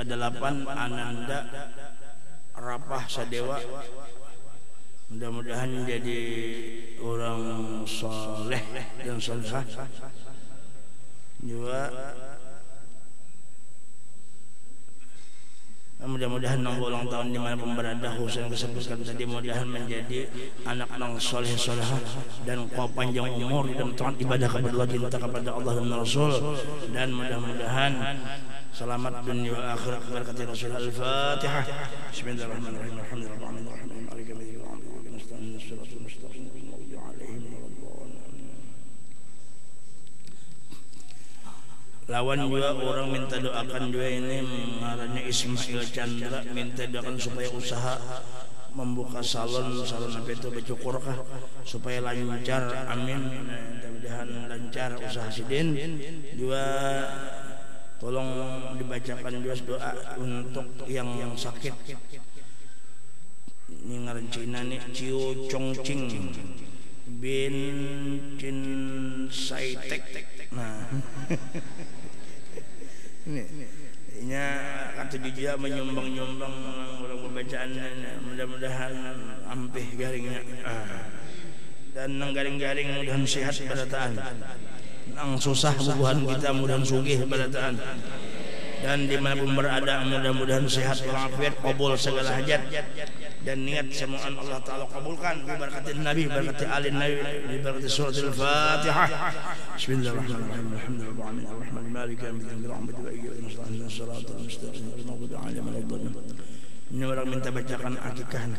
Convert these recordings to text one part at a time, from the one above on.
kedelapan Ananda Rapah Sadewa. Mudah-mudahan jadi orang soleh dan solehah. Juga mudah-mudahan nang ulang tahun di mana berada khusus kesebutkan tadi, mudah-mudahan menjadi anak nang soleh solehah dan kau panjang umur dan taat ibadah kepada cinta kepada Allah dan Rasul, dan mudah-mudahan selamat dunia dan akhirat berkat Rasul. Al-Fatihah. Bismillahirrahmanirrahim. Alhamdulillahirrahmanirrahim. Lawan juga orang minta doakan juga ini ngarannya Ismail Chandra, minta doakan supaya usaha membuka salon apa itu becukurkah supaya lancar, amin. Mudah-mudahan lancar usaha sidin. Juga tolong dibacakan juga doa untuk yang sakit. Ini ngaran Cina nih, Ciu Chongqing bin Chin Saitek. Nah, ini kata dia menyumbang-nyumbang orang pembacaan, mudah-mudahan ampih garingnya dan nang garing-garing mudahan sehat berataan, nang susah bubuhan kita mudahan sugih berataan, dan dimanapun berada mudah-mudahan sehat walafiat, qabul segala hajat dan niat semoga Allah Ta'ala kabulkan berkati Nabi, berkati alin Nabi, berkati surat Al-Fatihah. Bismillahirrahmanirrahim. Alhamdulillahirrahmanirrahim. Ar-Rahman Maliki yaumiddin. Rahmatullahi wa barakatuh. Shiratal mustaqim. Al-Maghdubi 'alaihim waladdallin. Ini orang minta bacakan akikah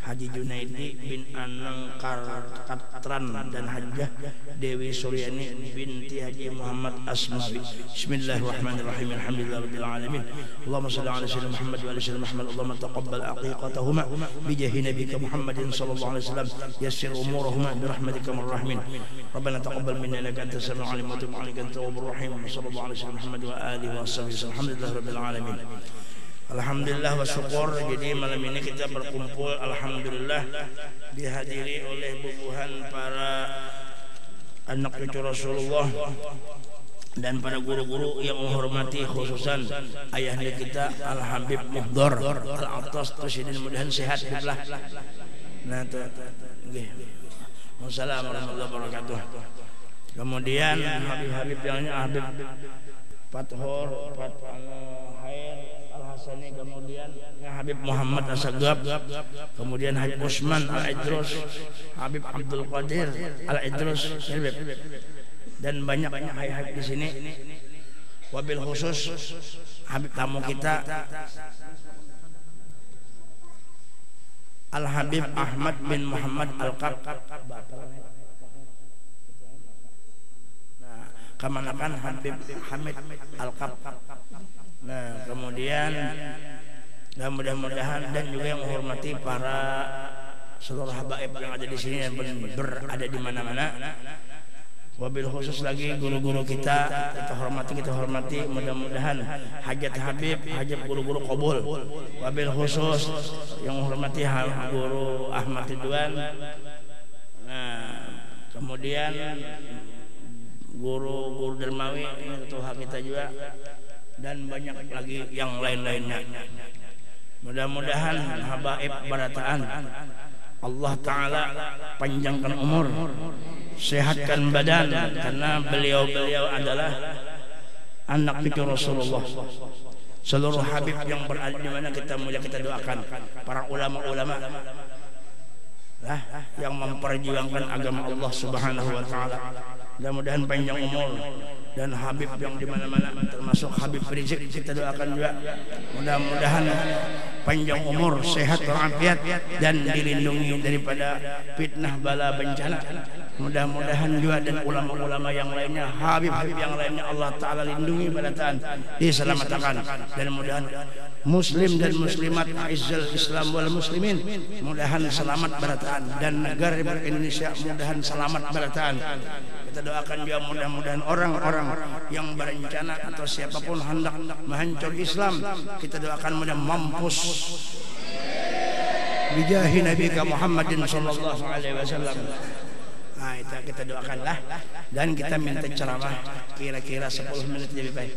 Haji Junaidi bin Anang Katran dan Hajjah Dewi Suryani binti Haji Muhammad Asmawi. Bismillahirrahmanirrahim. Alhamdulillahirabbil alamin. Allahumma shalli ala sayyidina Muhammad wa ala sayyidina Muhammad. Allahumma taqabbal aqiqatahuma bi jahi nabiyika Muhammadin sallallahu alaihi wasallam. Yassir umurahuma bi rahmatika arrahmin. Rabbana taqabbal minna innaka antas samiul alim wa tub 'alaina anta tawwabur rahim. Sallallahu alaihi wasallam Muhammad wa alihi washabihi. Alhamdulillahirabbil alamin. Alhamdulillah wa syukur. Jadi malam ini kita berkumpul alhamdulillah dihadiri oleh bubuhan para anak cucu Rasulullah dan para guru-guru yang menghormati, khususan ayahnya kita Al Habib Muhdar Al Atas Presiden, mudahan sehat belah. Nah tuh nggih. Wassalamualaikum warahmatullahi wabarakatuh. Kemudian Habib-habib yang Habib Fathur Hassani, kemudian Habib Muhammad Asagab, kemudian Habib Usman Al-Idrus, Habib Abdul Qadir Al-Idrus, dan banyak Habib di sini. Wabil khusus Habib tamu kita Al-Habib Ahmad bin Muhammad Al-Qab. Nah, kemanakan Habib Hamid Al-Qab. Nah, kemudian dan mudah-mudahan dan juga yang menghormati para seluruh habaib yang ada di sini yang berada di mana-mana. Wabil khusus lagi guru-guru kita hormati, mudah-mudahan hajat Habib, hajat guru-guru qabul. Wabil khusus yang menghormati guru Ahmad Ridwan. Nah, kemudian guru Dermawi, ini ketua kita juga, dan banyak lagi yang lain-lainnya. Mudah-mudahan habaib barataan Allah Ta'ala panjangkan umur, sehatkan badan, karena beliau-beliau adalah anak cucu Rasulullah. Seluruh habib yang berada di mana kita mulia kita doakan, para ulama-ulama lah yang memperjuangkan agama Allah Subhanahu wa Ta'ala. Mudah-mudahan panjang umur, dan habib yang di mana-mana termasuk Habib Rizik kita doakan juga, mudah-mudahan panjang umur, sehat walafiat, dan dilindungi daripada fitnah bala bencana. Mudah-mudahan juga dan ulama-ulama yang lainnya, habib-habib yang lainnya Allah Ta'ala lindungi barataan, diselamatkan, dan mudahan muslim dan muslimat aizzal Islam wal muslimin mudahan selamat barataan, dan negara Indonesia mudahan selamat barataan. Kita doakan juga mudah-mudahan orang-orang yang berencana atau siapapun hendak menghancur Islam, kita doakan mudah mampus bijahi Nabi Muhammadin sallallahu alaihi wasallam. Nah, itu kita doakanlah, dan kita minta ceramah kira-kira 10 menit lebih baik.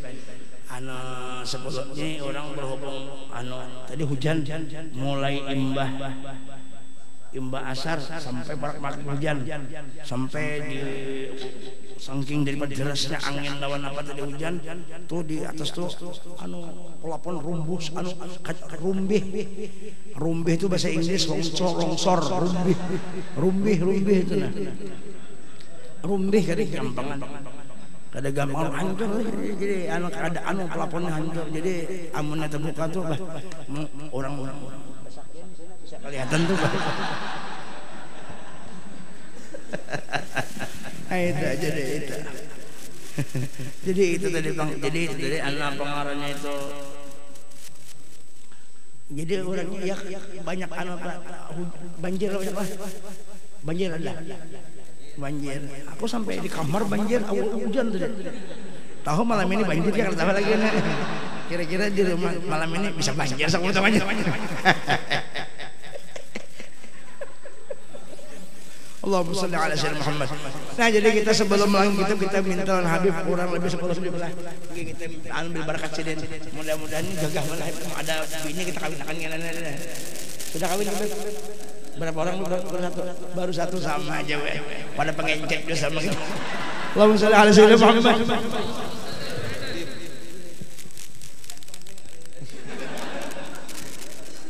sebelumnya orang berhubung tadi hujan mulai imbah asar sampai maghrib hujan sampai di saking daripada derasnya angin lawan apa tadi hujan tuh di atas tuh pelapon rumbus rumbih itu bahasa Inggris longsor rumbih itu nah rumbih kadang gampangan kada gampang hancur jadi ada pelaponnya hancur jadi amunnya terbuka tuh orang-orang bisa kelihatan tuh itu aja deh itu jadi itu tadi Bang jadi anak pengarangnya itu jadi orangnya ya banyak banjir ada banjir aku sampai di kamar banjir hujan tuh tahu malam ini banjir ya kalau lagi kira-kira di rumah malam ini bisa banjir sama temannya Allahumma sholli ala sayyidina Muhammad. Nah jadi kita sebelum lanjut kita minta Habib kurang lebih 10 menit lah kita ambil barakat sidin mudah-mudahan gagah malah ada bini kita kawinkan sudah kawin berapa orang baru satu sama aja pada pengencet juga sama kita. Allahumma sholli ala sayyidina Muhammad.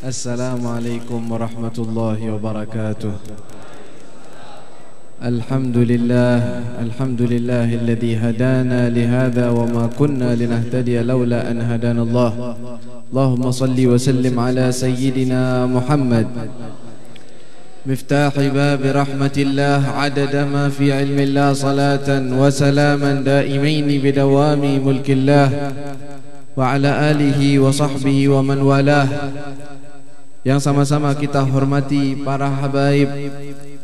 Assalamualaikum warahmatullahi wabarakatuh. Alhamdulillah alladhi hadana lihadha wa ma kunna linahtadiya lawla an hadana Allah. Allahumma salli wa sallim ala sayyidina Muhammad مفتاح باب رحمة الله عدد ما في علم الله صلاة وسلاما دائمين بدوام ملك الله وعلى آله وصحبه ومن والاه. Yang sama-sama kita hormati para habaib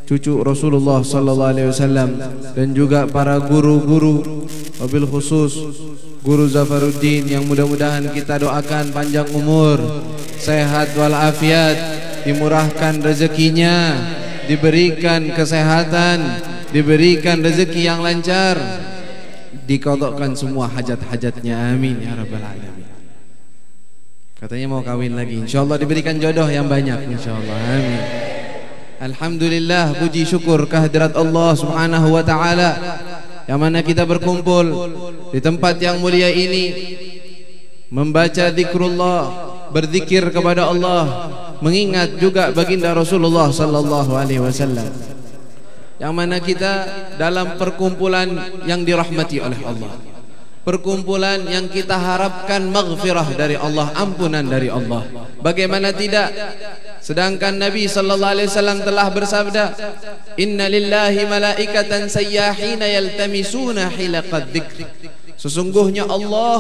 cucu Rasulullah sallallahu alaihi wasallam dan juga para guru-guru, wabil khusus Guru Zafaruddin yang mudah-mudahan kita doakan panjang umur, sehat walafiat, dimurahkan rezekinya, diberikan kesehatan, diberikan rezeki yang lancar, diqadhakan semua hajat-hajatnya, amin ya rabbal alamin. Katanya mau kawin lagi, insyaallah diberikan jodoh yang banyak insyaallah, amin. Alhamdulillah, puji syukur kehadirat Allah Subhanahu wa taala yang mana kita berkumpul di tempat yang mulia ini membaca zikrullah, berzikir kepada Allah, mengingat juga baginda Rasulullah sallallahu alaihi wasallam. Yang mana kita dalam perkumpulan yang dirahmati oleh Allah, perkumpulan yang kita harapkan maghfirah dari Allah, ampunan dari Allah. Bagaimana tidak? Sedangkan Nabi sallallahu alaihi wasallam telah bersabda, "Inna lillahi malaikatan sayyahina yaltamisuna hilaqad dzikr." Sesungguhnya Allah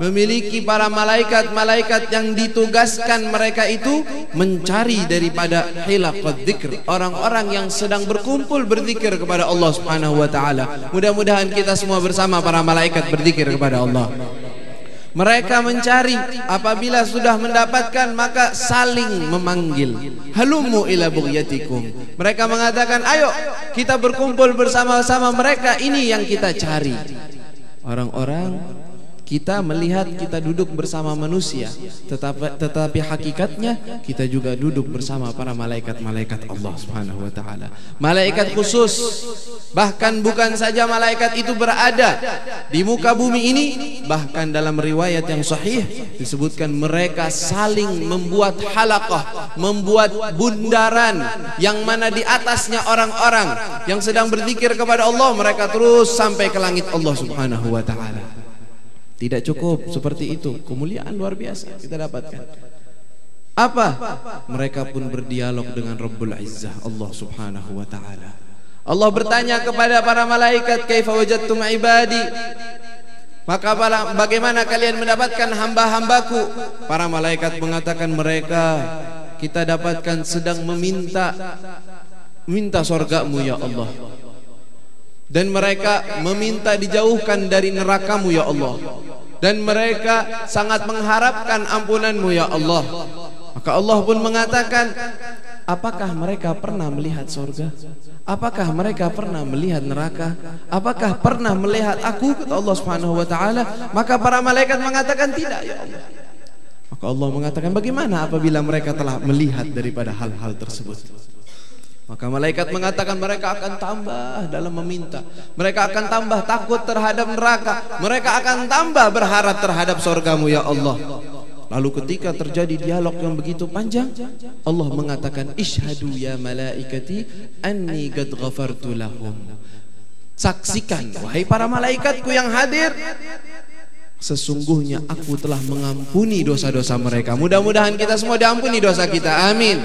memiliki para malaikat-malaikat yang ditugaskan mereka itu mencari daripada hilaqad dzikr, orang-orang yang sedang berkumpul berzikir kepada Allah Subhanahu wa taala. Mudah-mudahan kita semua bersama para malaikat berzikir kepada Allah. Mereka mencari, apabila sudah mendapatkan maka saling memanggil. Halumu ila bughyatikum. Mereka mengatakan, ayo kita berkumpul bersama-sama mereka, ini yang kita cari. Orang-orang kita melihat kita duduk bersama manusia, tetapi hakikatnya kita juga duduk bersama para malaikat-malaikat Allah Subhanahu wa taala. Malaikat khusus, bahkan bukan saja malaikat itu berada di muka bumi ini, bahkan dalam riwayat yang sahih disebutkan mereka saling membuat halaqah, membuat bundaran yang mana di atasnya orang-orang yang sedang berzikir kepada Allah, mereka terus sampai ke langit Allah Subhanahu wa taala. Tidak cukup seperti itu, kemuliaan luar biasa kita dapatkan. Apa? Mereka pun berdialog dengan Rabbul Izzah, Allah Subhanahu wa taala. Allah bertanya kepada para malaikat, "Kaifa wajadtum ibadi?" Maka bagaimana kalian mendapatkan hamba-hambaku? Para malaikat mengatakan, kita dapatkan sedang minta surgamu ya Allah. Dan mereka meminta dijauhkan dari nerakamu ya Allah. Dan mereka sangat mengharapkan ampunanmu ya Allah. Maka Allah pun mengatakan, apakah mereka pernah melihat surga? Apakah mereka pernah melihat neraka? Apakah pernah melihat aku? Kata Allah Subhanahu wa taala. Maka para malaikat mengatakan tidak, ya Allah. Maka Allah mengatakan, bagaimana apabila mereka telah melihat daripada hal-hal tersebut? Maka malaikat mengatakan mereka akan tambah dalam meminta. Mereka akan tambah takut terhadap neraka. Mereka akan tambah berharap terhadap surgamu, ya Allah. Lalu ketika terjadi dialog yang begitu panjang, Allah mengatakan, Ishhadu ya malaikati anni qad ghafartu lahum. Saksikan, wahai para malaikatku yang hadir, sesungguhnya aku telah mengampuni dosa-dosa mereka. Mudah-mudahan kita semua diampuni dosa kita, amin.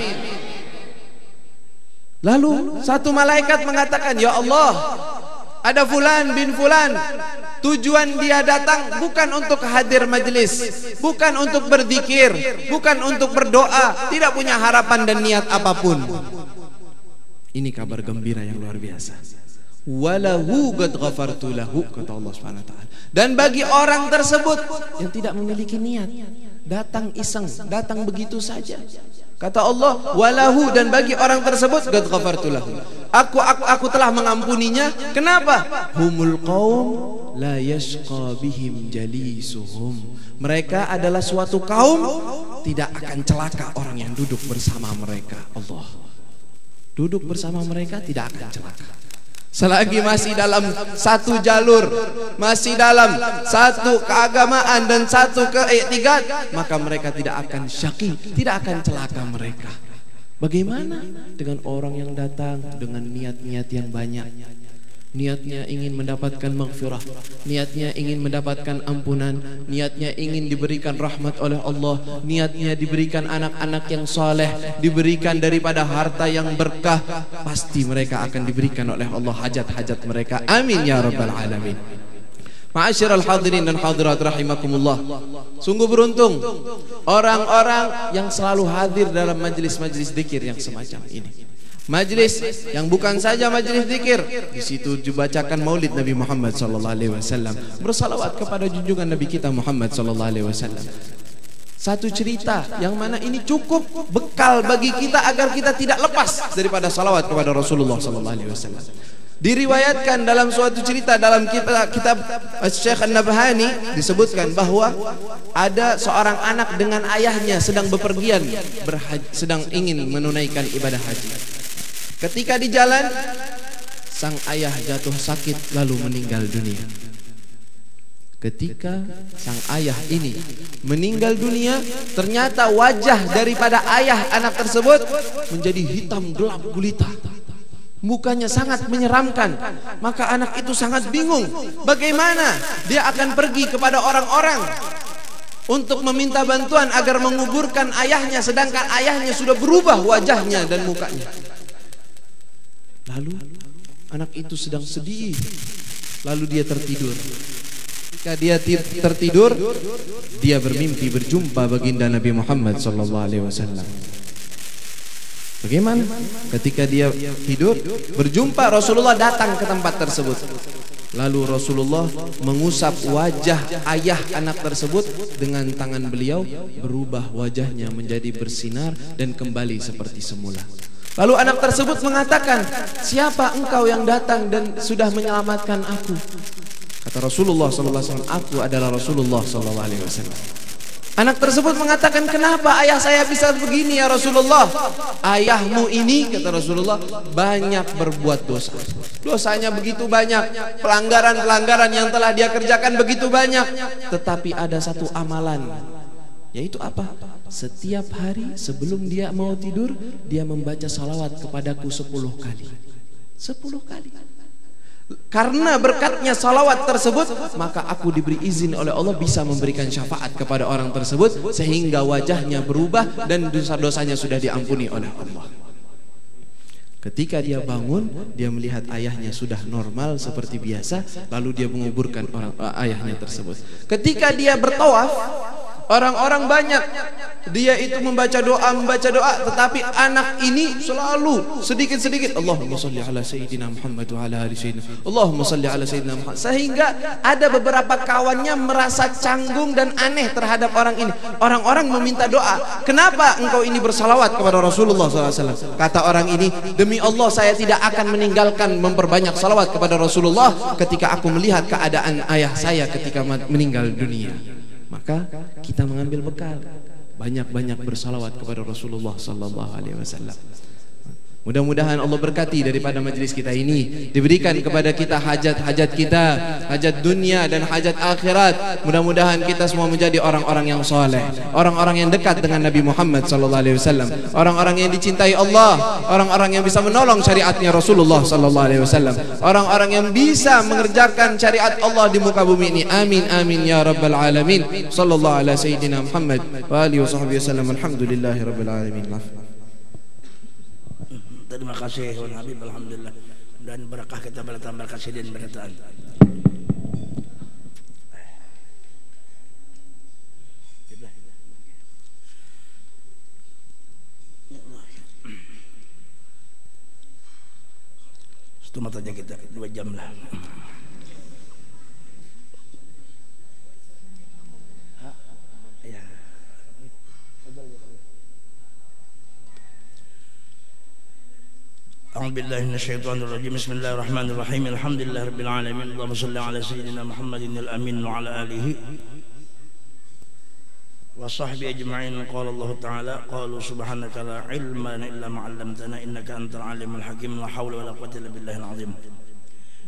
Lalu satu malaikat mengatakan, ya Allah, ada fulan bin fulan, tujuan dia datang bukan untuk hadir majelis, bukan untuk berzikir, bukan untuk berdoa, tidak punya harapan dan niat apapun. Ini kabar gembira yang luar biasa. Walahu qad ghafartu lahu, kata Allah Subhanahu wa taala. Dan bagi orang tersebut yang tidak memiliki niat, datang iseng, datang begitu saja, kata Allah, walahu, dan bagi orang tersebut qad ghafartu lahu, aku telah mengampuninya. Kenapa? Humul qaum la yashqa bihim jalisuhum. Mereka adalah suatu kaum tidak akan celaka orang yang duduk bersama mereka. Allah, duduk bersama mereka tidak akan celaka. Selagi masih dalam satu jalur, masih dalam satu keagamaan dan satu keiktiqad, maka mereka tidak akan syaqi, tidak akan celaka mereka. Bagaimana dengan orang yang datang dengan niat-niat yang banyak? Niatnya ingin mendapatkan maghfirah, niatnya ingin mendapatkan ampunan, niatnya ingin diberikan rahmat oleh Allah, niatnya diberikan anak-anak yang saleh, diberikan daripada harta yang berkah. Pasti mereka akan diberikan oleh Allah hajat-hajat mereka, amin ya rabbal alamin. Ma'asyiral hadirin dan hadirat rahimakumullah, sungguh beruntung orang-orang yang selalu hadir dalam majlis-majlis zikir yang semacam ini. Majlis yang bukan saja majlis zikir, di situ dibacakan maulid Nabi Muhammad sallallahu alaihi wasallam, bersalawat kepada junjungan Nabi kita Muhammad sallallahu alaihi wasallam. Satu cerita yang mana ini cukup bekal bagi kita agar kita tidak lepas daripada salawat kepada Rasulullah sallallahu alaihi wasallam. Diriwayatkan dalam suatu cerita dalam kitab Syekh An-Nabhani, disebutkan bahwa ada seorang anak dengan ayahnya sedang bepergian sedang ingin menunaikan ibadah haji. Ketika di jalan, sang ayah jatuh sakit lalu meninggal dunia. Ketika sang ayah ini meninggal dunia, ternyata wajah daripada ayah anak tersebut menjadi hitam gelap gulita. Mukanya sangat menyeramkan. Maka anak itu sangat bingung, bagaimana dia akan pergi kepada orang-orang untuk meminta bantuan agar menguburkan ayahnya, sedangkan ayahnya sudah berubah wajahnya dan mukanya. Lalu anak itu sedang sedih, lalu dia tertidur. Ketika dia tertidur, dia bermimpi berjumpa baginda Nabi Muhammad sallallahu alaihi wasallam. Bagaimana? Ketika dia tidur, berjumpa Rasulullah datang ke tempat tersebut. Lalu Rasulullah mengusap wajah ayah anak tersebut dengan tangan beliau, berubah wajahnya menjadi bersinar dan kembali seperti semula. Lalu anak tersebut mengatakan, siapa engkau yang datang dan sudah menyelamatkan aku? Kata Rasulullah sallallahu alaihi wasallam, aku adalah Rasulullah sallallahu alaihi wasallam. Anak tersebut mengatakan, kenapa ayah saya bisa begini ya Rasulullah? Ayahmu ini, kata Rasulullah, banyak berbuat dosa. Dosanya begitu banyak, pelanggaran-pelanggaran yang telah dia kerjakan begitu banyak. Tetapi ada satu amalan, yaitu apa? Setiap hari sebelum dia mau tidur, dia membaca salawat kepadaku 10 kali. 10 kali. Karena berkatnya salawat tersebut, maka aku diberi izin oleh Allah bisa memberikan syafaat kepada orang tersebut, sehingga wajahnya berubah dan dosa-dosanya sudah diampuni oleh Allah. Ketika dia bangun, dia melihat ayahnya sudah normal seperti biasa, lalu dia menguburkan ayahnya tersebut. Ketika dia bertawaf, orang-orang banyak dia itu membaca doa, tetapi anak ini selalu sedikit-sedikit Allahumma shalli ala sayyidina Muhammad wa ala ali sayyidina, Allahumma shalli ala sayyidina Muhammad, sehingga ada beberapa kawannya merasa canggung dan aneh terhadap orang ini. Orang-orang meminta doa, kenapa engkau ini bersalawat kepada Rasulullah SAW? Kata orang ini, demi Allah saya tidak akan meninggalkan memperbanyak salawat kepada Rasulullah ketika aku melihat keadaan ayah saya ketika meninggal dunia. Maka kita mengambil bekal, banyak-banyak bersalawat kepada Rasulullah sallallahu alaihi wasallam. Mudah-mudahan Allah berkati daripada majlis kita ini, diberikan kepada kita hajat-hajat kita, hajat dunia dan hajat akhirat. Mudah-mudahan kita semua menjadi orang-orang yang soleh, orang-orang yang dekat dengan Nabi Muhammad sallallahu alaihi wasallam, orang-orang yang dicintai Allah, orang-orang yang bisa menolong syariatnya Rasulullah sallallahu alaihi wasallam, orang-orang yang bisa mengerjakan syariat Allah di muka bumi ini. Amin amin ya rabbal alamin. Sallallahu ala sayyidina Muhammad wa alihi wasallam. Alhamdulillahi rabbil alamin. Terima kasih Tuhan Habib, alhamdulillah, dan berkah kita bertambah kasih dan berkataan. Setumat aja kita 2 jam lah. أعوذ بالله من الشيطان الرجيم. بسم الله الرحمن الرحيم. الحمد لله رب العالمين. اللهم صل على سيدنا محمد الأمين وعلى آله وصحبه أجمعين. قال الله تعالى: قالوا سبحانك لا علم لنا إلا ما علمتنا إنك أنت العليم الحكيم. لا حول ولا قوة إلا بالله العظيم.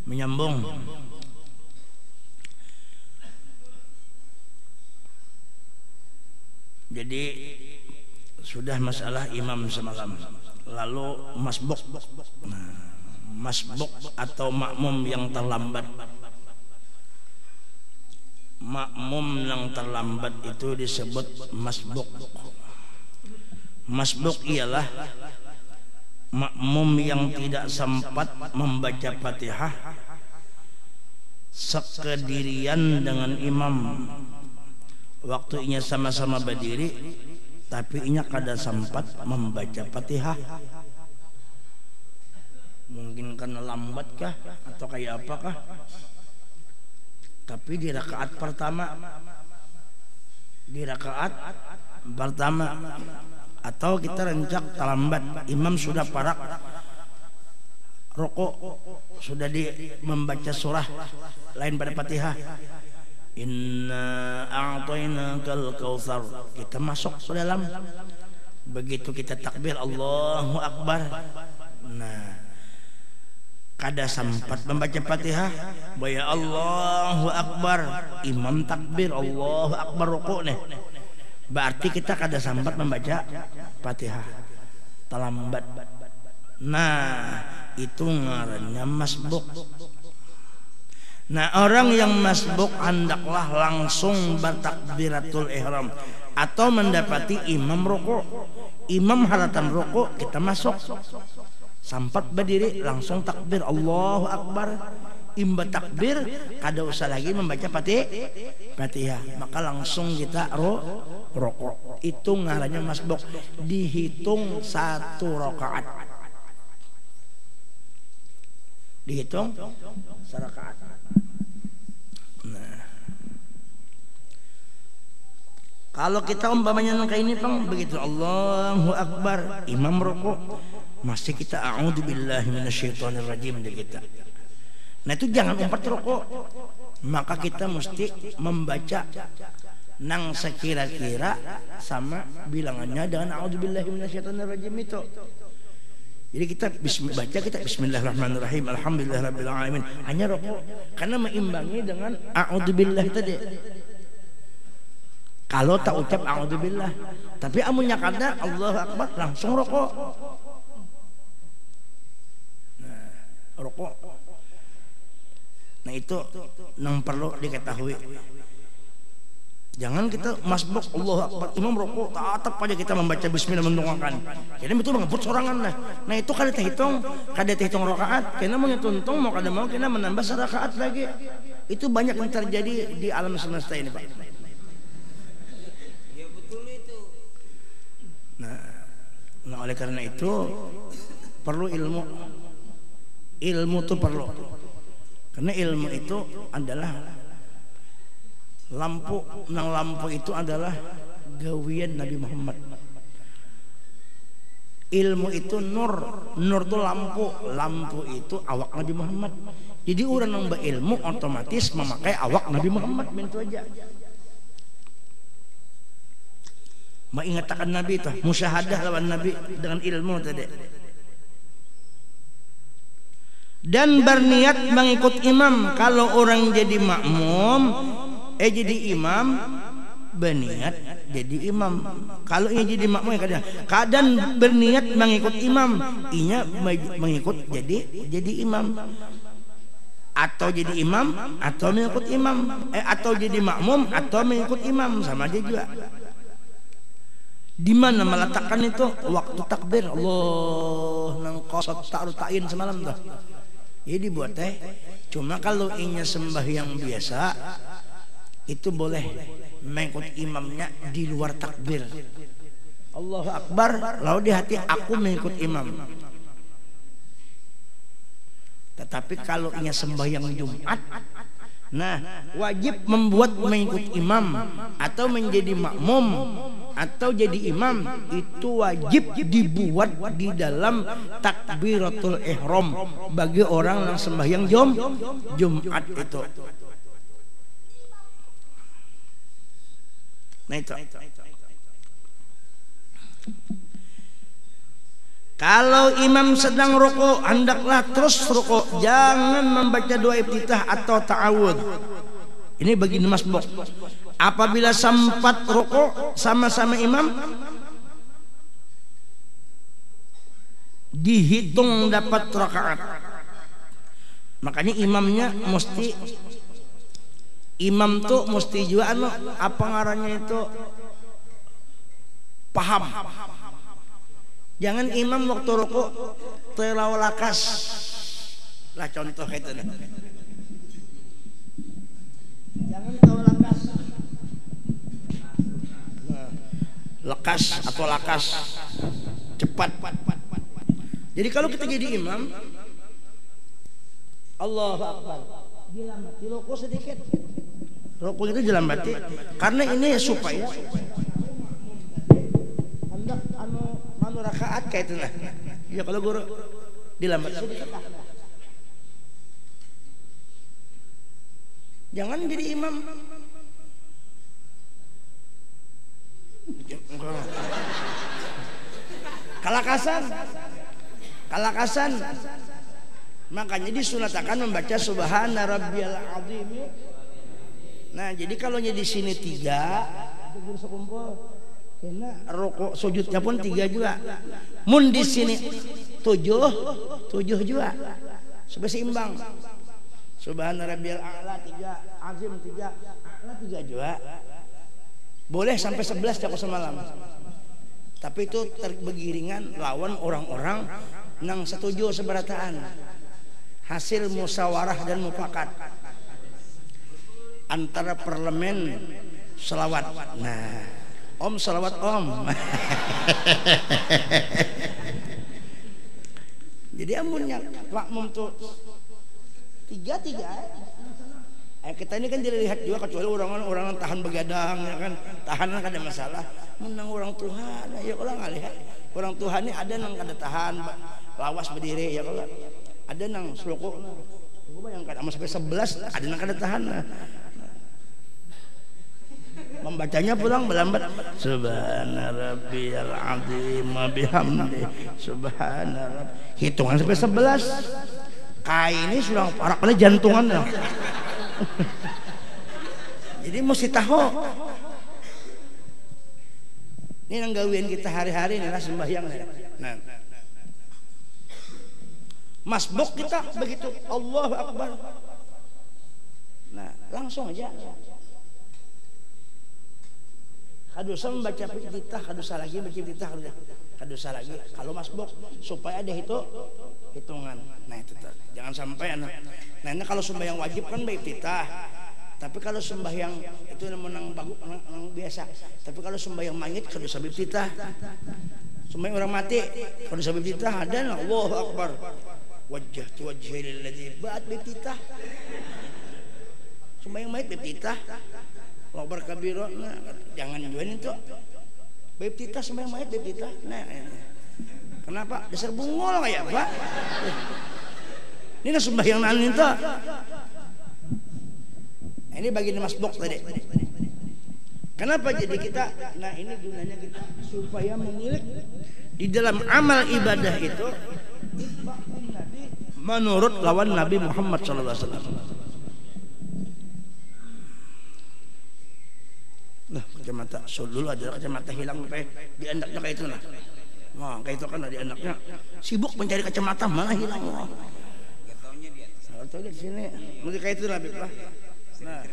Menyambung jadi sudah masalah imam semalam. Lalu masbuk, masbuk atau makmum yang terlambat. Makmum yang terlambat itu disebut masbuk. Masbuk ialah makmum yang tidak sempat membaca Fatihah sekedirian dengan imam. Waktunya sama-sama berdiri, tapi inya kada sempat membaca Fatihah. Mungkin karena lambat kah atau kayak apakah? Tapi di rakaat pertama, atau kita rencak terlambat, imam sudah parak rokok, sudah membaca surah lain pada Fatihah. Inna a'tainakal kautsar, kita masuk ke dalam. Begitu kita takbir Allahu Akbar, nah kada sempat membaca Fatihah, baya Allahu Akbar, imam takbir Allahu Akbar rukuk nih, berarti kita kada sempat membaca Fatihah, terlambat. Nah itu ngarannya masbuk. Nah orang yang masbuk hendaklah langsung bertakbiratul ihram atau mendapati imam rukuk. Imam halatan rukuk, kita masuk, sampat berdiri langsung takbir Allahu Akbar. Imba takbir kada usah lagi membaca Fatihah, maka langsung kita rukuk. Itu ngarannya masbuk, dihitung 1 rakaat. Dihitung 1 rakaat. Nah, kalau kita umpamanya kayak ini Bang, begitu Allahu Akbar, imam rukuk, masih kita a'udzubillahi minasyaitonirrajim di kita. Nah itu jangan umpat rukuk, maka kita mesti membaca nang sekira-kira sama bilangannya dengan a'udzubillahi minasyaitonirrajim itu. Jadi kita baca kita bismillahirrahmanirrahim, alhamdulillahirabbil alamin, hanya rukuk karena meimbangi dengan a'udzubillah tadi. Kalau tak ucap a'udzubillah, tapi amunnya kada Allahu Akbar langsung rukuk. Nah, rukuk. Nah itu yang perlu diketahui. Jangan kita masbuk Allahu Akbar, imam rukuk, tetap aja kita membaca bismillah mendoakan. Jadi itu mengebut sorangan lah. Nah itu kada terhitung rakaat. Karena mau nyetuntung mau kada mau kita menambah 1 rakaat lagi. Itu banyak yang terjadi di alam semesta ini Pak. Ya betul itu. Nah, oleh karena itu perlu ilmu. Ilmu itu perlu. Karena ilmu itu adalah lampu. Nang lampu itu adalah gawian Nabi Muhammad. Ilmu itu nur. Nur itu lampu. Lampu itu awak Nabi Muhammad. Jadi orang yang berilmu otomatis memakai awak Nabi Muhammad. Itu aja. Mengingatkan Nabi itu musyahadah lawan Nabi dengan ilmu tadi. Dan berniat mengikut imam. Kalau orang jadi makmum, jadi imam, berniat jadi imam. Kalau ia jadi makmum kadang berniat mengikut imam, inya mengikut jadi imam. Atau jadi imam atau mengikut imam, atau jadi makmum atau mengikut imam, sama aja juga. Di mana meletakkan itu? Waktu takbir. Allah nang qasat ta'rutain semalam tuh. Jadi buat cuma kalau inya sembahyang biasa itu boleh mengikut imamnya di luar takbir. Allahu Akbar, lalu di hati aku mengikut imam. Tetapi kalau inya sembahyang Jumat, nah wajib membuat mengikut imam atau menjadi makmum atau jadi imam itu wajib dibuat di dalam takbiratul ihram bagi orang yang sembahyang Jumat itu. Nah itu. Kalau imam sedang rukuk, hendaklah terus rukuk, jangan membaca doa iftitah atau ta'awudz. Ini bagi masbuk. Apabila sempat rukuk sama-sama imam, dihitung dapat rakaat. Makanya imamnya mesti, imam tuh mesti juga apa ngarannya itu paham. Jangan imam waktu rukuk terlalu lakas. Lah contoh itu. Jangan terlalu lakas. Lekas atau lakas. Cepat. Jadi kalau kita jadi imam, Allahu Akbar, dilambati rukuk sedikit. Rukuk itu dilambati karena ini supaya hendak anu rakaat kayak itu nah. Ya kalau guru dilambat sedikit. Jangan jadi imam kalakasan. Makanya disunatakan membaca subhana rabbiyal azim. Nah, jadi kalau di sini 3 guru sekumpul. Karena rukuk sujudnya pun 3 juga. Mun di sini 7 juga. Supaya seimbang. Subhana rabbiyal a'la 3, azim 3, a'la 3 juga. Boleh sampai 11 cakap semalam. Tapi itu bergiringan lawan orang-orang yang setuju seberataan. Hasil musyawarah dan mufakat antara parlemen selawat. Nah, Om selawat Om. Jadi amunnya makmum tuh 3. Kita ini kan dilihat juga kecuali orang tahan begadang ya kan, tahanan kan ada masalah. Menang orang Tuhan, ya kalau nggak lihat orang Tuhan ini ada yang kada tahan, lawas berdiri ya kalau ada yang selukuk. Bayangkan sampai 11 ada yang kada tahan. Membacanya pulang melambat. Subhana rabbiyal azim wa bihamdi subhana rabb. Hitungan sampai 11. Ini sudah parah pada jantungan ya. Jadi mesti tahu. Ini yang gawian kita hari-hari inilah sembahyang. Nah, masbuk kita begitu Allahu Akbar. Nah, langsung aja. Kadosa membaca iftitah, kadosa lagi baca iftitah, kadosa lagi. Kalau masbuk supaya ada hitungan. Nah itu tuh. Jangan sampai anak. Nah ini kalau sembahyang wajib kan baik iftitah. Tapi kalau sembahyang itu menang bagus, menang biasa. Tapi kalau sembahyang mayit kadosa iftitah. Semua orang mati kalau sampai titah ada Allahu Akbar. Wajah lilladzi ba'at bititah. Semua yang mati bititah. Allahu Akbar kabira. Nah, jangan jualin itu. Bititah semua yang mati bititah. Nah, kenapa? Dasar bungol kayak Pak. Ini nggak sembahyang nanin itu. Ini bagian masbuk tadi. Kenapa jadi kita? Nah ini gunanya kita supaya menilik di dalam amal ibadah itu menurut lawan Nabi Muhammad SAW. Nah kacamata dulu aja kacamata hilang sampai di andaknya kayak itu nah. Wah kayak itu kan di andaknya sibuk mencari kacamata malah hilang. Tahu di sini, mesti kayak itu lah Beb lah. Nah,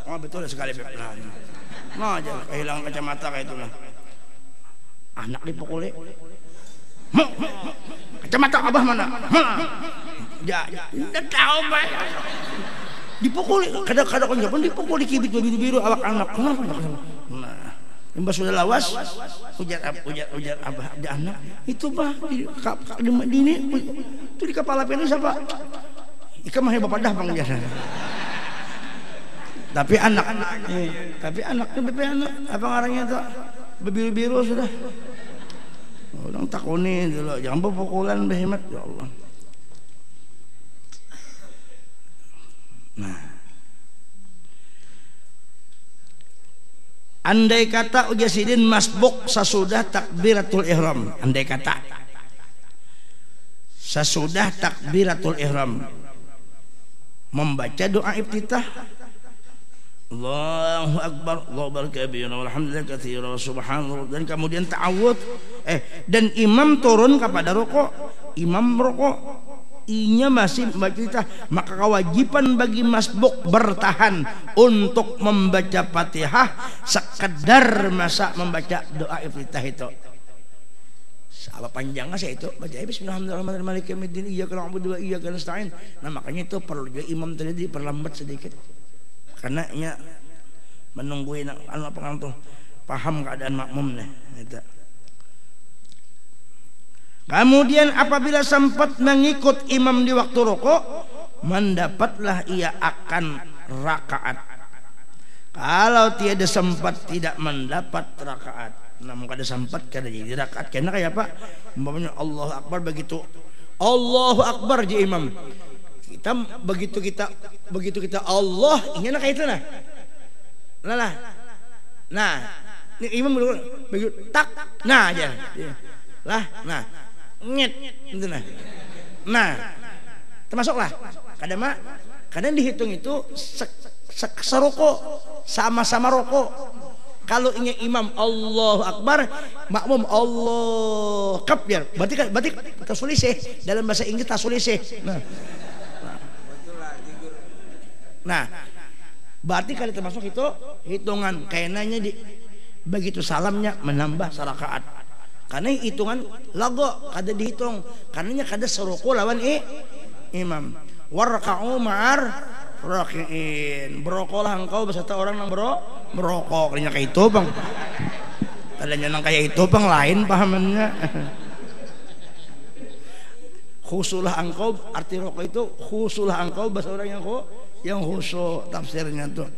oh betul sekali Beb. Nah aja kehilangan kacamata kayak itu lah. Anak dipukuli. Kacamata abah mana? Ya, tidak tahu Pak. Dipukuli, kadang-kadang kan pun dipukuli kibit biru-biru awak anak. Nah, imbas sudah lawas, ujar abah ada anak. Itu Pak di ini itu di kepala penis apa? Ikan mah bapak dah bang jasa. Tapi anaknya apa ngarangnya tuh berbiru-biru sudah. Orang takuni dulu, jangan pukulan behemat ya Allah. Nah, andai kata ujasidin masbuk sesudah takbiratul ihram, andai kata sesudah takbiratul ihram membaca doa iftitah Allahu Akbar, Allahu Akbar kabira walhamdulillah katsira subhanallah dan kemudian ta'awudz dan imam turun kepada rukuk, imam rukuk inya masih membaca iftitah, maka kewajiban bagi masbuk bertahan untuk membaca Fatihah sekedar masa membaca doa iftitah itu. Apa panjangnya saya itu baca bismillahirrahmanirrahim maliki yaumiddin iyyaka na'budu wa iyyaka nasta'in. Nah makanya itu perlu juga imam tadi diperlambat sedikit karena nya menungguin anu pengantung paham keadaan makmumnya itu. Kemudian apabila sempat mengikut imam di waktu rukuk mendapatlah ia akan rakaat. Kalau tiada sempat tidak mendapat rakaat. Namun kada sempat kada jadi rakaat karena kayak apa? Umpamanya Allahu Akbar begitu Allahu Akbar di imam. Kita begitu kita Allah ini kayak itu nah. Nah, ini imam begitu tak nah aja. Lah, nah. Nyet gitu nah. Nah, termasuklah kadang dihitung itu serokok sama-sama rokok. Kalau ingin imam Allahu Akbar, makmum Allah kabir. Berarti tasulisih dalam bahasa Inggris tasulisih. Nah, berarti kalau termasuk itu hitungan kayaknya di begitu salamnya menambah sarakaat. Karena hitungan lago kada dihitung, karenanya kada seruku lawan imam. Warka'u ma'ar rakiin. Berokolah engkau beserta orang yang berokok. Kayaknya kayak itu bang. Tadinya nang kayak itu bang lain pahamannya. Khusulah engkau arti rokok itu khusulah engkau bahasa orang yang khusu tafsirnya tuh.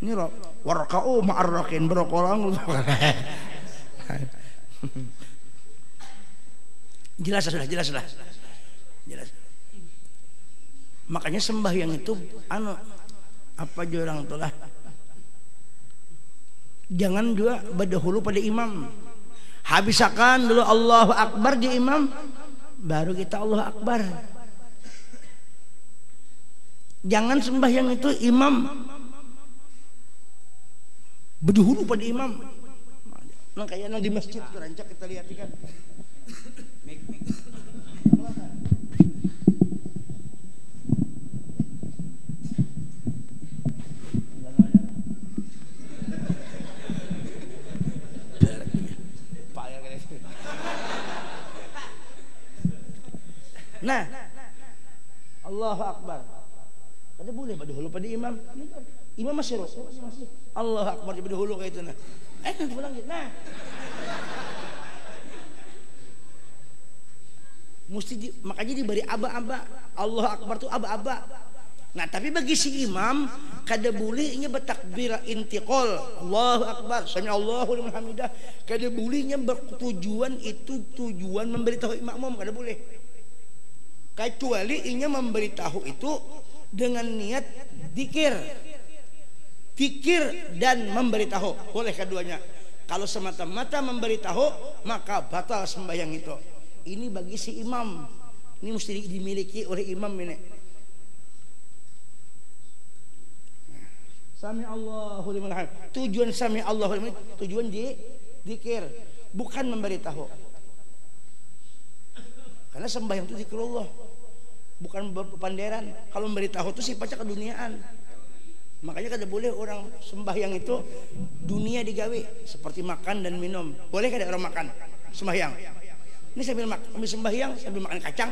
Ini warka'u ma'ar rakiin berokolah. Jelas. Makanya sembahyang itu apa jorang itulah. Jangan juga berdahulu pada imam. Habiskan dulu Allahu Akbar di imam, baru kita Allahu Akbar. Jangan sembahyang itu imam berdahulu pada imam. Nah kayak di masjid terancak kita lihat kan. Nah, Allahu Akbar. Kada boleh berdahulu pada imam. Imam masih rukuk, masih Allahu Akbar berdahulu kayak itu nah. Nanti pulang gitu. Nah. makanya diberi aba-aba. Allah Akbar tuh aba-aba. Nah tapi bagi si imam kada bolehnya bertakbir intiqal Allahu Akbar sami Allahu liman hamidah, kada bolehnya bertujuan itu tujuan memberitahu makmum, kada boleh, kecuali inya memberitahu itu dengan niat zikir dan memberitahu, boleh keduanya. Kalau semata-mata memberitahu maka batal sembahyang itu. Ini bagi si imam, ini mesti dimiliki oleh imam ini. Sami Allahu liman hamidah. Tujuan sami Allahu liman hamidah, tujuan zikir, bukan memberitahu. Karena sembahyang itu zikrullah, bukan panderan. Kalau memberitahu itu sifatnya keduniaan. Makanya kada boleh orang sembahyang itu dunia digawe, seperti makan dan minum. Boleh kada orang makan sembahyang? Ini sambil sembahyang sambil makan kacang.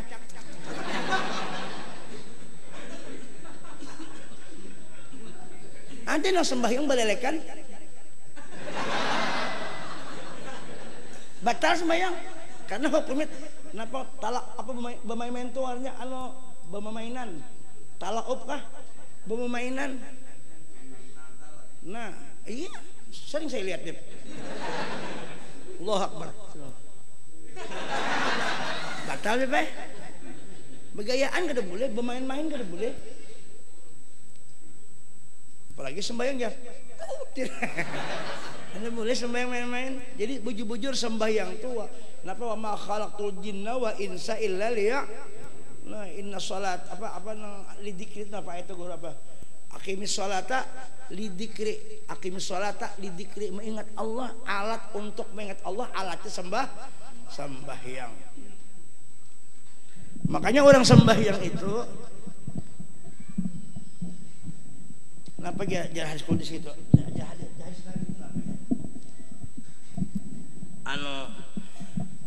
Ada yang sembahyang belelekan, batal sembahyang karena hukumnya kenapa talak apa bermain-main tuh artinya bermainan talak kah bermainan. Nah iya sering saya lihat deh. Allahu Akbar, batal bebe, begayaan kada boleh, bermain-main kada boleh. Apalagi sembahyang ya anda boleh sembahyang main-main. Jadi bujur-bujur sembahyang itu kenapa wa ma khalaqtul jinna wa insa illa liya. Nah inna salat apa lidikri apa itu guru apa aqimis salata lidikri, aqimis salata lidikri, mengingat Allah, alat untuk mengingat Allah, alatnya sembahyang. Makanya orang sembahyang itu kenapa jangan harus di situ?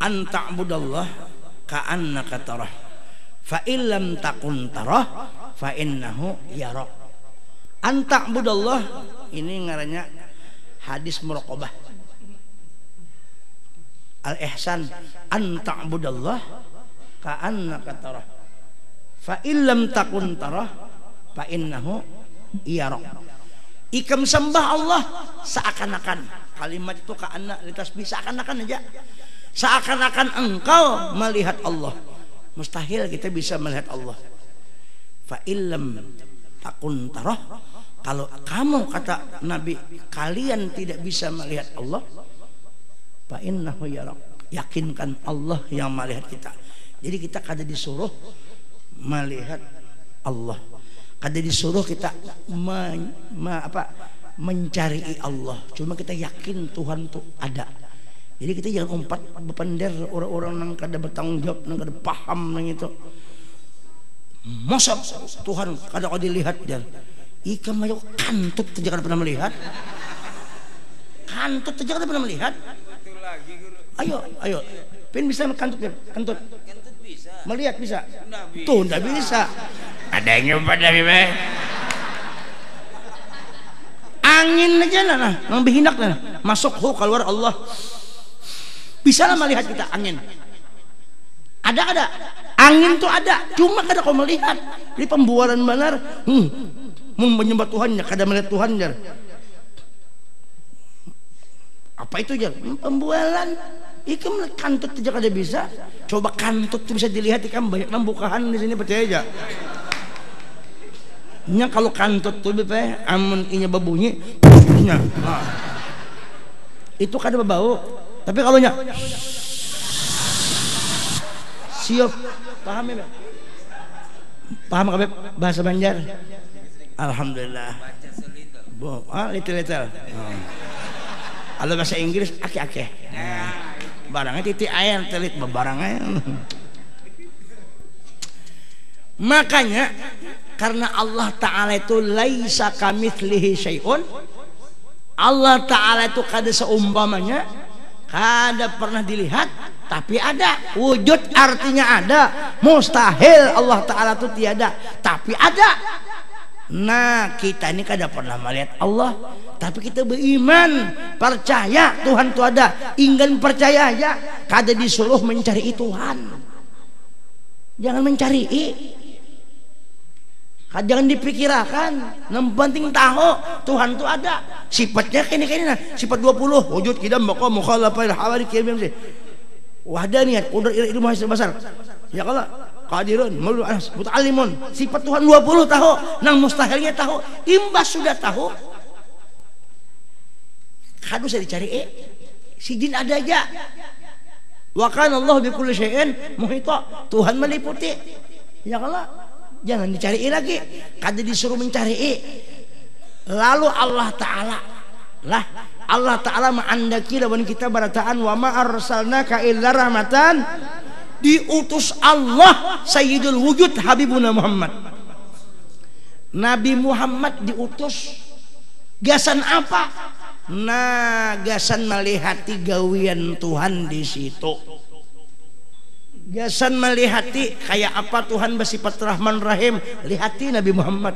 Anta'budallah ka'annaka tarah, fa illam takun tarah fa innahu yarak. Anta'budallah ini ngarannya hadis muraqabah. Al-ihsan anta'budallah ka'annaka tarah, fa illam takun tarah fa innahu yarak. Ikam sembah Allah seakan-akan, kalimat itu ka'anna litasbih, seakan-akan aja, seakan-akan engkau melihat Allah. Mustahil kita bisa melihat Allah. Fa illam takun tarah, kalau kamu kata Nabi kalian tidak bisa melihat Allah, fa innahu yarak, yakinkan Allah yang melihat kita. Jadi kita kada disuruh melihat Allah, kada disuruh kita mencari Allah, cuma kita yakin Tuhan tuh ada. Jadi kita jangan umpat berpender orang-orang yang kada bertanggung jawab, yang kada paham yang itu. Masa Tuhan kada kau dilihat dia? Ika mayo kantut saja kada pernah melihat. Kantut saja kada pernah melihat. Ayo, pin bisa kantut ya? Kantut bisa. Melihat bisa. Tuh ndak bisa. Ada yang nyumpat Nabi be. Angin aja nah, nang bihinak nah, masuk keluar Allah. Bisa lah melihat kita angin. Ada. Angin tuh ada, cuma kada kau melihat. Ini pembualan benar. Menyembah Tuhannya, kada melihat Tuhannya. Apa itu jar? Pembualan. Ikam kantut aja kada bisa. Coba kantut tuh bisa dilihat, ikam banyak bukahan di sini, percaya aja. Nya kalau kantut tuh bepe, amun inya berbunyi, nah, itu kada berbau. Tapi kalau nya siap, paham ya? Paham kabeh bahasa Banjar? Alhamdulillah. Little. Kalau bahasa Inggris ake. Barangnya titik air telit barangnya. Makanya karena Allah Ta'ala itu laisa kamitslihi syai'un, Allah Ta'ala itu kada seumpamanya, kada pernah dilihat, tapi ada. Wujud artinya ada. Mustahil Allah Ta'ala itu tiada, tapi ada. Nah kita ini kada pernah melihat Allah, tapi kita beriman, percaya Tuhan itu ada. Ingin percaya aja, kada disuruh mencari Tuhan. Jangan mencari jangan dipikirkan. Yang penting tahu Tuhan itu ada. Sifatnya kini sifat 20 wujud kidam baqa mukhalafah hawari kirim wahdaniyat qudrat ilmu hasil basar. Ya kalau qadirun muta'allimun, sifat Tuhan 20 tahu, nang mustahilnya tahu, imbas sudah tahu. Kadu saya dicari si jin ada aja. Wa kana Allah bi kulli syai'in muhita, Tuhan meliputi. Ya kalau jangan dicari lagi, kada disuruh mencari. Lalu Allah Ta'ala ma'andaki lawan kita barataan wa ma arsalnaka illa rahmatan, diutus Allah sayyidul wujud habibuna Muhammad. Nabi Muhammad diutus gasan apa? Nah, gasan melihati gawian Tuhan di situ. Gasan melihati kayak apa Tuhan bersifat Rahman Rahim, lihati Nabi Muhammad.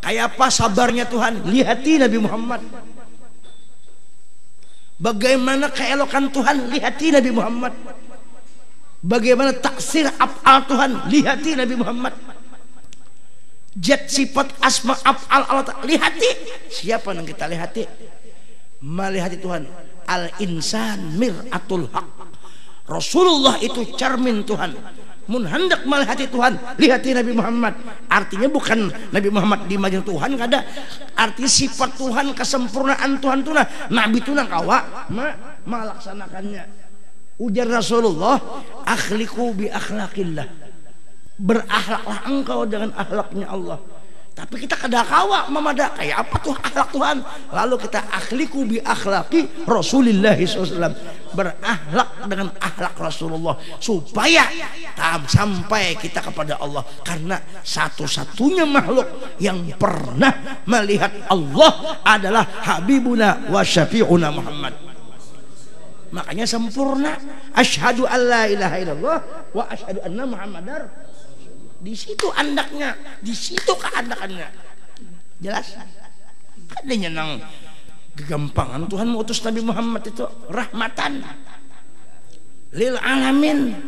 Kayak apa sabarnya Tuhan, lihati Nabi Muhammad. Bagaimana keelokan Tuhan, lihati Nabi Muhammad. Bagaimana taksir af'al Tuhan, lihati Nabi Muhammad. Zat sifat asma af'al Allah, lihati. Siapa yang kita lihati? Melihati Tuhan. Al-insan mir'atul haq. Rasulullah itu cermin Tuhan. Mun hendak melihati Tuhan, lihati Nabi Muhammad. Artinya bukan Nabi Muhammad di majang Tuhan, kada. Arti sifat Tuhan, kesempurnaan Tuhan tuna, Nabi tuna kawa melaksanakannya. Ujar Rasulullah, akhliqu bi akhlaqillah. Berakhlaklah engkau dengan akhlaknya Allah. Tapi kita kada kawa memada kayak apa tuh akhlak Tuhan. Lalu kita akhliqu bi akhlaqi Rasulullah SAW. Berakhlak dengan akhlak Rasulullah supaya sampai kita kepada Allah. Karena satu-satunya makhluk yang pernah melihat Allah adalah Habibuna wa Syafi'una Muhammad. Makanya sempurna. Asyhadu an la ilaha illallah wa asyhadu anna Muhammadar. Di situ andaknya, di situ keandakannya. Jelas? Adanya nang kegampangan Tuhan mengutus Nabi Muhammad itu rahmatan lil alamin.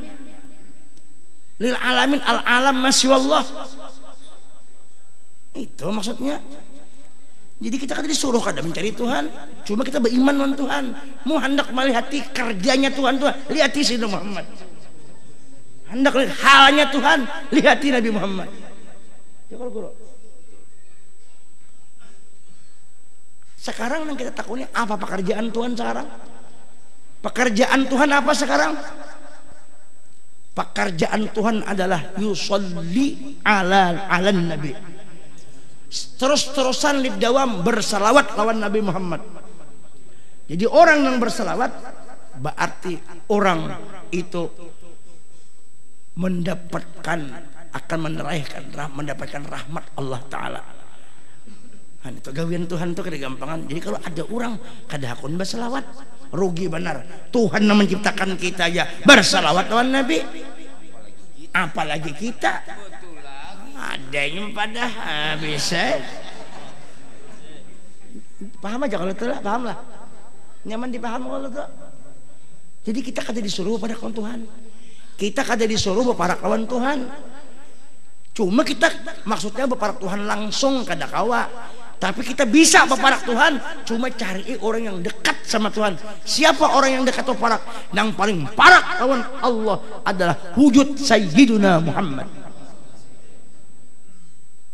Lil alamin, al alam masyaallah. Itu maksudnya. Jadi kita kan disuruh kada mencari Tuhan, cuma kita beriman dengan Tuhan. Mau hendak melihati kerjanya Tuhan, lihati Sayyidina Muhammad. Hendak lihat halnya Tuhan, lihati Nabi Muhammad. Ya kalau guru. Sekarang yang kita takutnya apa pekerjaan Tuhan sekarang? Pekerjaan Tuhan apa sekarang? Pekerjaan Tuhan adalah yusolli ala nabi. Terus-terusan lidawam bersalawat lawan Nabi Muhammad. Jadi orang yang bersalawat berarti orang itu akan mendapatkan rahmat Allah Ta'ala. Itu gawian Tuhan tuh kegampangan. Jadi kalau ada orang kada hakun bersalawat, rugi benar. Tuhan yang menciptakan kita ya bersalawat lawan Nabi, apalagi kita. Adanya pada habis. Paham aja kalau itu lah, paham lah. Nyaman dipaham kalau itu. Jadi kita kada disuruh pada kawan Tuhan. Kita kada disuruh berparak lawan Tuhan. Cuma kita maksudnya berparak Tuhan langsung kada kawa. Tapi kita bisa berparak Tuhan, cuma cari orang yang dekat sama Tuhan. Siapa orang yang dekat atau parak? Yang paling parak lawan Allah adalah wujud Sayyiduna Muhammad.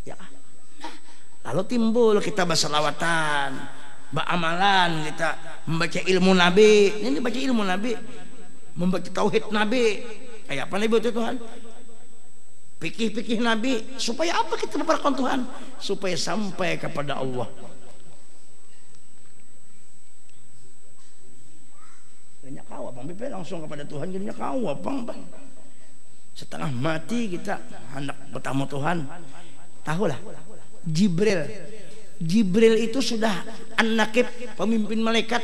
Ya. Lalu timbul kita berselawatan, beramalan, kita membaca ilmu Nabi. Ini baca ilmu Nabi, membaca tauhid Nabi. Kayak apa Nabi itu Tuhan? Pikir-pikir Nabi. Supaya apa kita berparak Tuhan? Supaya sampai kepada Allah. Gak kawa bang, langsung kepada Tuhan. Gak kawa bang. Setengah mati kita hendak bertemu Tuhan. Tahulah Jibril itu sudah an-nakib, pemimpin malaikat.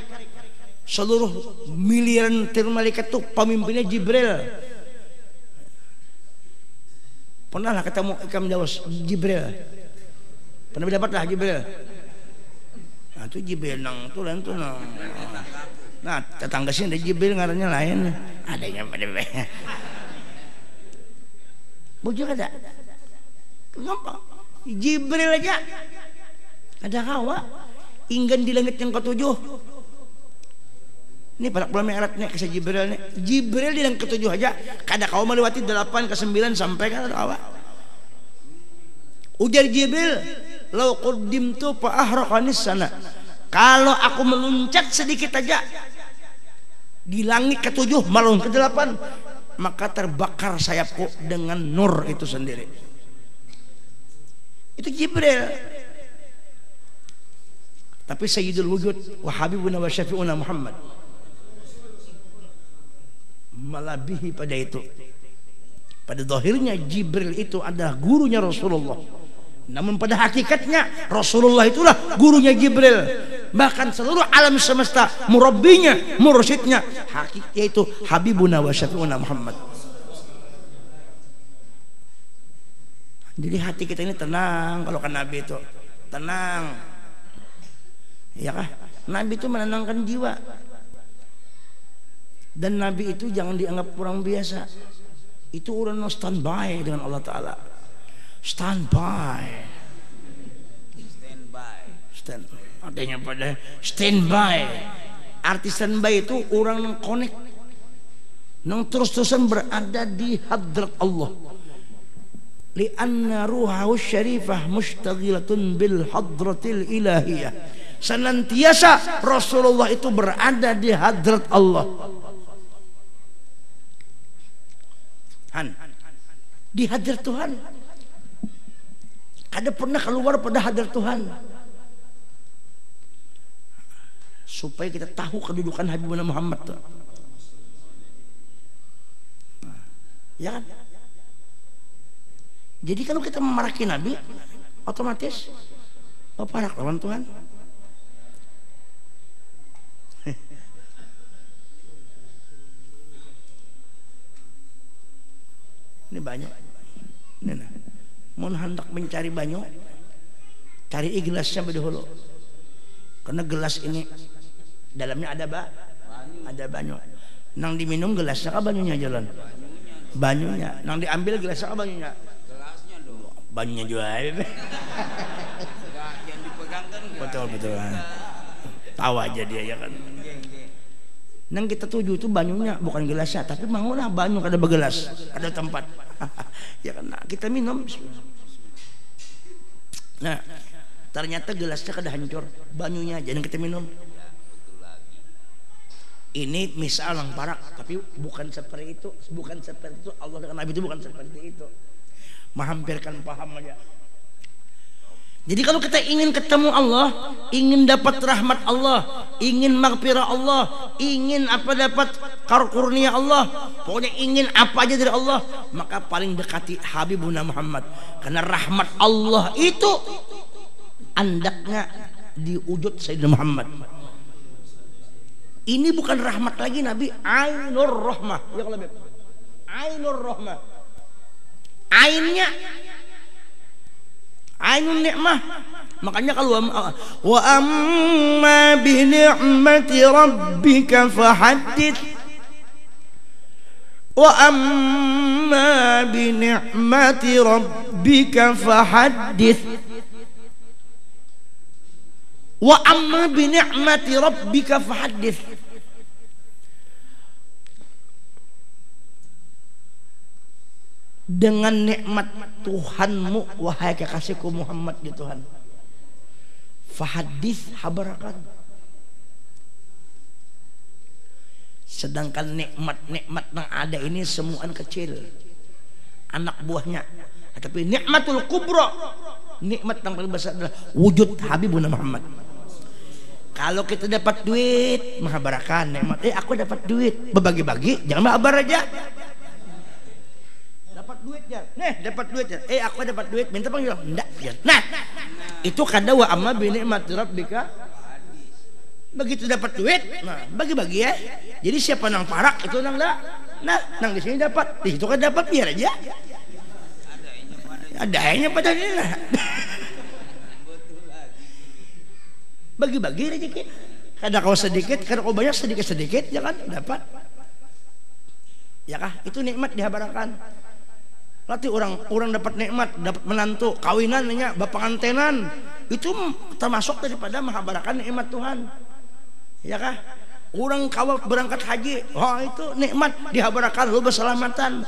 Seluruh miliaran malaikat itu pemimpinnya Jibril. Pernahlah ketemu Ikam Daus Jibril. Pernah dapat lah Jibril. Nah itu Jibril nang tu lain tu nang. Nah tetangga sini ada Jibril ngarannya lain. Adanya pada. Bujur ada. Kenapa? Jibril aja ada kawa inggan di langit yang ke-7. Ini pada pulang Mi'raj nih kisah Jibril nih. Jibril di langit ke-7 aja kada kawa melewati 8 ke 9 sampai kan ada kawa. Ujar Jibril, "Lau qaddimtu fa ahraqanis sana." Kalau aku meluncat sedikit aja di langit ke-7 malah ke-8, maka terbakar sayapku dengan nur itu sendiri. Itu Jibril. Tapi Sayyidul Wujud wa Habibuna wa Syafi'una Muhammad melebihi pada itu. Pada zahirnya Jibril itu adalah gurunya Rasulullah, namun pada hakikatnya Rasulullah itulah gurunya Jibril. Bahkan seluruh alam semesta murabbinya, mursyidnya yaitu Habibuna wa Syafi'una Muhammad. Jadi hati kita ini tenang kalau kan Nabi itu tenang. Ya kah? Nabi itu menenangkan jiwa. Dan Nabi itu jangan dianggap kurang biasa. Itu orang no standby dengan Allah Ta'ala. Standby. Artinya pada standby. Arti standby itu orang yang connect, yang terus-terusan berada di hadrat Allah. Lianna ruhahu syarifah mustaghilatun bil hadratil ilahiyah. Senantiasa Rasulullah itu berada di hadrat Allah. Di hadrat Tuhan. Kada pernah keluar pada hadrat Tuhan. Supaya kita tahu kedudukan Habibuna Muhammad. Ya kan? Jadi kalau kita memarahi Nabi, otomatis parak lawan Tuhan. Ini banyak. Ini nah. Mun hendak mencari banyak, cari gelasnya dahulu. Karena gelas ini dalamnya ada ada banyak. Nang diminum gelasnya banyunya jalan. Banyunya. Nang diambil gelasnya banyunya. Gelasnya dong. Banyunya juga. Yang dipegang kan. Betul. Tahu aja dia ya kan. Nang kita tuju itu banyunya bukan gelasnya, tapi maulah banyu kada begelas, ada tempat. Ya kan, nah, kita minum. Nah, ternyata gelasnya kada hancur, banyunya aja yang kita minum. Ini misal yang parak, tapi bukan seperti itu, Allah dengan Nabi itu bukan seperti itu. Menghampirkan paham aja. Jadi kalau kita ingin ketemu Allah, ingin dapat rahmat Allah, ingin maghfirah Allah, ingin dapat karunia Allah, pokoknya ingin apa aja dari Allah, maka paling dekati Habibuna Muhammad. Karena rahmat Allah itu andaknya di wujud Sayyidina Muhammad. Ini bukan rahmat lagi Nabi, Ainur Rahmah. Ya kalau Ainur Rahmah. Ainnya Ainun ni'mah. Makanya kalau wa amma bi ni'mati rabbika fahaddits, wa amma bi ni'mati rabbika fahaddits, wa amma bi ni'mati rabbika fahaddits. Dengan nikmat Tuhanmu wahai kekasihku Muhammad di Tuhan, fahadis habarakan. Sedangkan nikmat-nikmat yang ada ini semua kecil, anak buahnya. Tapi nikmatul kubra, nikmat yang paling besar adalah wujud Habibuna Muhammad. Kalau kita dapat duit menghabarakan nikmat, aku dapat duit, berbagi-bagi, jangan mabar aja. Duit ya, dapat duit ya. Aku dapat duit, minta panggil enggak ya. Nah, itu kada wa amma bi ni'mati rabbika. Begitu dapat duit, nah bagi-bagi ya. Jadi siapa nang parak itu nang enggak. Nah, nang di sini dapat, di situ kan dapat biar aja. Adanya pada ini lah. Bagi-bagi rezeki. Kada kau sedikit, kada kau banyak, sedikit-sedikit ya kan dapat. Ya kah? Itu nikmat dihabarakan. Latih orang dapat nikmat, dapat menantu, kawinan nya, bapangantenan, itu termasuk daripada mahabarakan nikmat Tuhan. Ya kah? Orang kawal berangkat haji, oh itu nikmat dihabarakan lu berselamatan.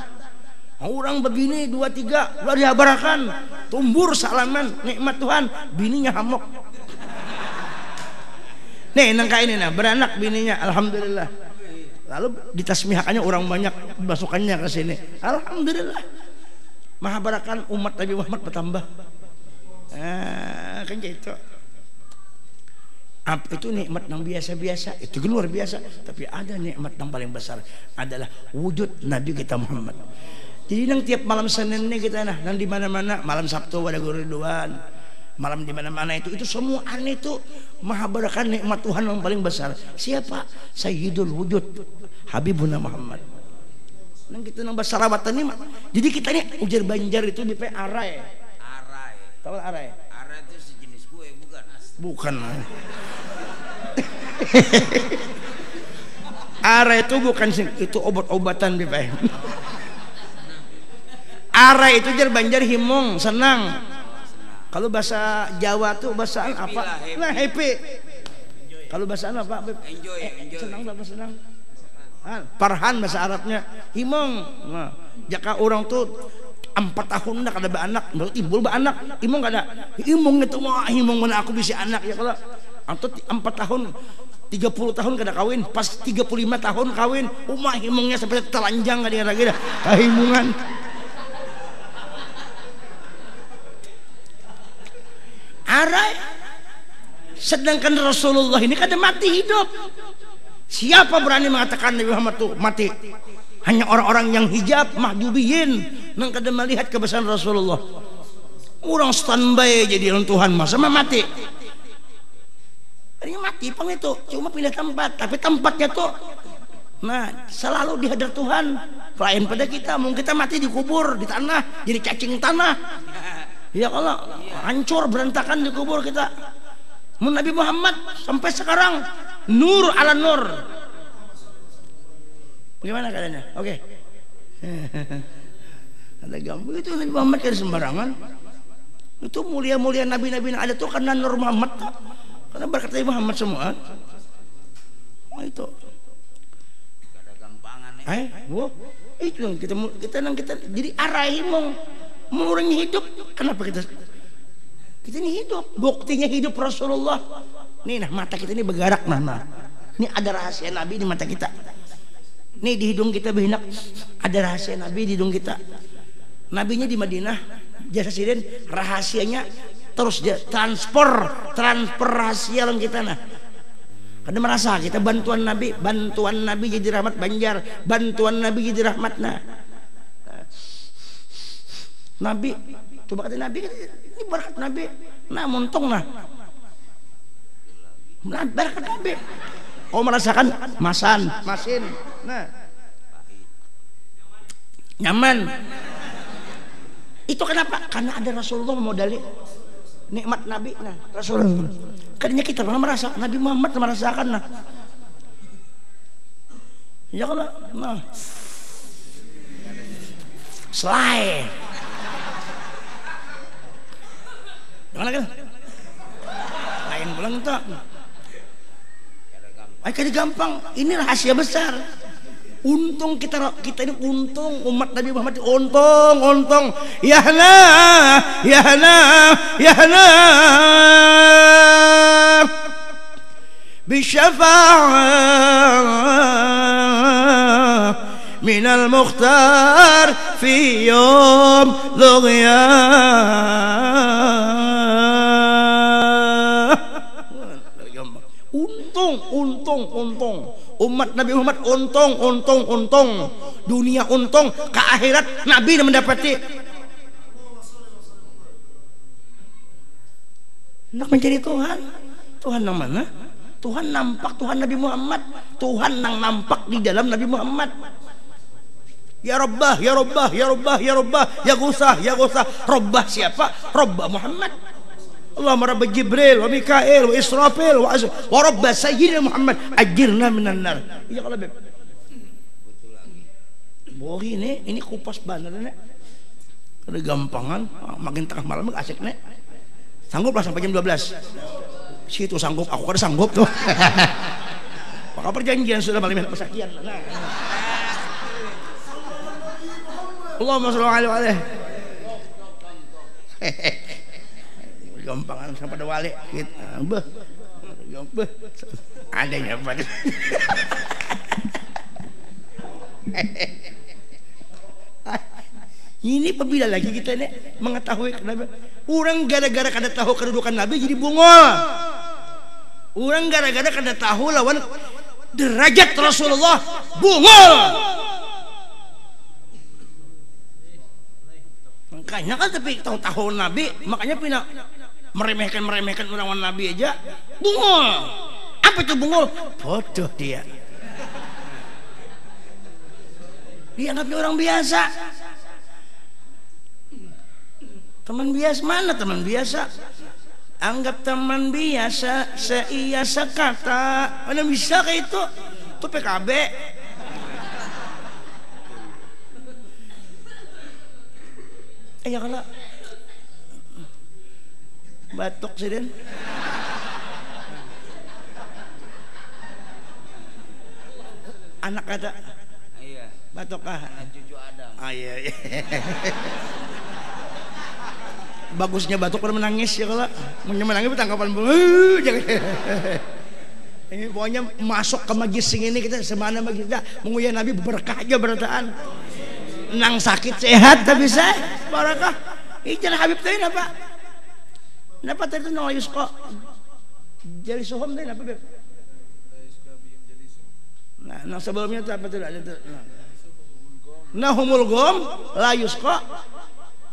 Orang begini 2 3 lu dihabarakan, tumbur salaman nikmat Tuhan, bininya hamok. Nih nangka ini nah beranak bininya, alhamdulillah. Lalu ditasmihakannya orang banyak masukannya ke sini, alhamdulillah. Mahabarakan umat Nabi Muhammad bertambah. Kan gitu. Itu nikmat yang biasa-biasa, itu luar biasa. Tapi ada nikmat yang paling besar adalah wujud Nabi kita Muhammad. Jadi nang tiap malam Senin nih kita nang di mana-mana, malam Sabtu ada Guru Ridwan, malam di mana-mana itu semua aneh itu mahabarakan nikmat Tuhan yang paling besar. Siapa? Sayyidul Wujud Habibuna Muhammad. Nang kita nang basarawatan ini, jadi kita ini ujar Banjar itu dipe arai. Arai. Tahu arai? Arai itu sejenis kue bukan? Bukan. Arai itu bukan, itu obat-obatan dipe. Arai itu ujar Banjar himong, senang. Kalau bahasa Jawa tuh bahasaan apa? Nah happy. Kalau bahasaan apa? Enjoy. Senang apa senang? Farhan bahasa Arabnya himong. Nah, jika orang tuh 4 tahun dah kada anak, baru timbul anak, himong kada. Himong itu mah himong mana aku bisa anak ya kalau atau 4 tahun 30 tahun kada kawin, pas 35 tahun kawin, umah himongnya sampai telanjang kada lagi dah. Kahimungan. Arai. Sedangkan Rasulullah ini kada mati hidup. Siapa berani mengatakan Nabi Muhammad itu mati? Hanya orang-orang yang hijab, mahjubiyin, yang kada melihat kebesaran Rasulullah. Orang standby jadi orang Tuhan masa mati. Ini mati pang itu, cuma pindah tempat, tapi tempatnya tuh, nah selalu di hadrat Tuhan. Lain pada kita, mungkin kita mati dikubur di tanah, jadi cacing tanah. Ya kalau hancur berantakan dikubur kita. Nabi Muhammad sampai sekarang nur ala nur. Bagaimana keadaannya? Oke. Ada gampang itu Nabi Muhammad kan sembarangan. Itu mulia-mulia nabi-nabi yang ada tuh karena nur Muhammad. Karena berkat Nabi Muhammad semua. Oh itu. Ada gampangan Itu yang kita jadi arahin mau orang hidup. Kenapa kita ini hidup? Buktinya hidup Rasulullah. Nih nah mata kita ini bergerak nah. Ini ada rahasia Nabi di mata kita. Nih di hidung kita behinak ada rahasia Nabi di hidung kita. Nabinya di Madinah jasa sirin rahasianya terus dia transfer rahasia dalam kita nah. Karena merasa kita bantuan Nabi jadi rahmat Banjar, bantuan Nabi jadi rahmat nah. Nabi coba kata Nabi ini berkat Nabi nah muntong nah berkat Nabi. Kau merasakan masin nah nyaman itu kenapa? Karena ada Rasulullah memodali nikmat Nabi nah Rasulullah. Karena kita pernah merasa Nabi Muhammad merasakan nah ya kalau nah selain gimana kan? Lain pulang tak? Kayak gampang. Ini rahasia besar. Untung kita ini untung umat Nabi Muhammad untung. Yahna. Bisyafa'ah minal mukhtar fi yom lughiyah. Untung umat Nabi Muhammad untung dunia untung ke akhirat Nabi mendapati nak menjadi Tuhan yang mana? Tuhan nampak Tuhan Nabi Muhammad, Tuhan yang nampak di dalam Nabi Muhammad. Ya Rabbah ya Gusah Rabbah siapa? Rabbah Muhammad. Allahumma Rabb Jibril wa Mikail wa Israfil wa Rabb Sayyidina Muhammad ajirna minan nar. Iya kalau beb. Boh ini kupas bener nih. Ada gampangan, makin tengah malam asik nek. Sanggup lah sampai jam 12. Situ sanggup, aku kada sanggup tuh. Maka perjanjian sudah malam pesakian. Nah. Allahumma sholli alaihi. Gampangan sampai ada wali gitu. Beh. Adanya apa? Ini pembila lagi kita nih mengetahui kenapa orang gara-gara kada tahu kedudukan Nabi jadi bungol. Orang gara-gara kada tahu lawan derajat Rasulullah bungol. Makanya kan tapi tahu Nabi, makanya pina meremehkan orang Nabi aja bungol. Apa itu bungol? Bodoh dia. Dianggapnya orang biasa. Teman biasa mana teman biasa? Anggap teman biasa seia sekata. Mana bisa kayak itu? Itu PKB. Ya kalau batuk sih Den. Anak kata. Iya. Batuk kah? Anak cucu Adam. Iya. Bagusnya batuk pada menangis ya kalau menangis tangkapan jangan. Ini pokoknya masuk ke majlis ini kita semana majlis kita menguya Nabi berkah aja berataan. Nang sakit sehat tapi saya barakah. Ijan Habib tadi apa? Napa tadi nang ayus kok? Jali sohom tadi apa Beb? Nah, nang sebelumnya itu apa tuh? Nah humul gom layus kok.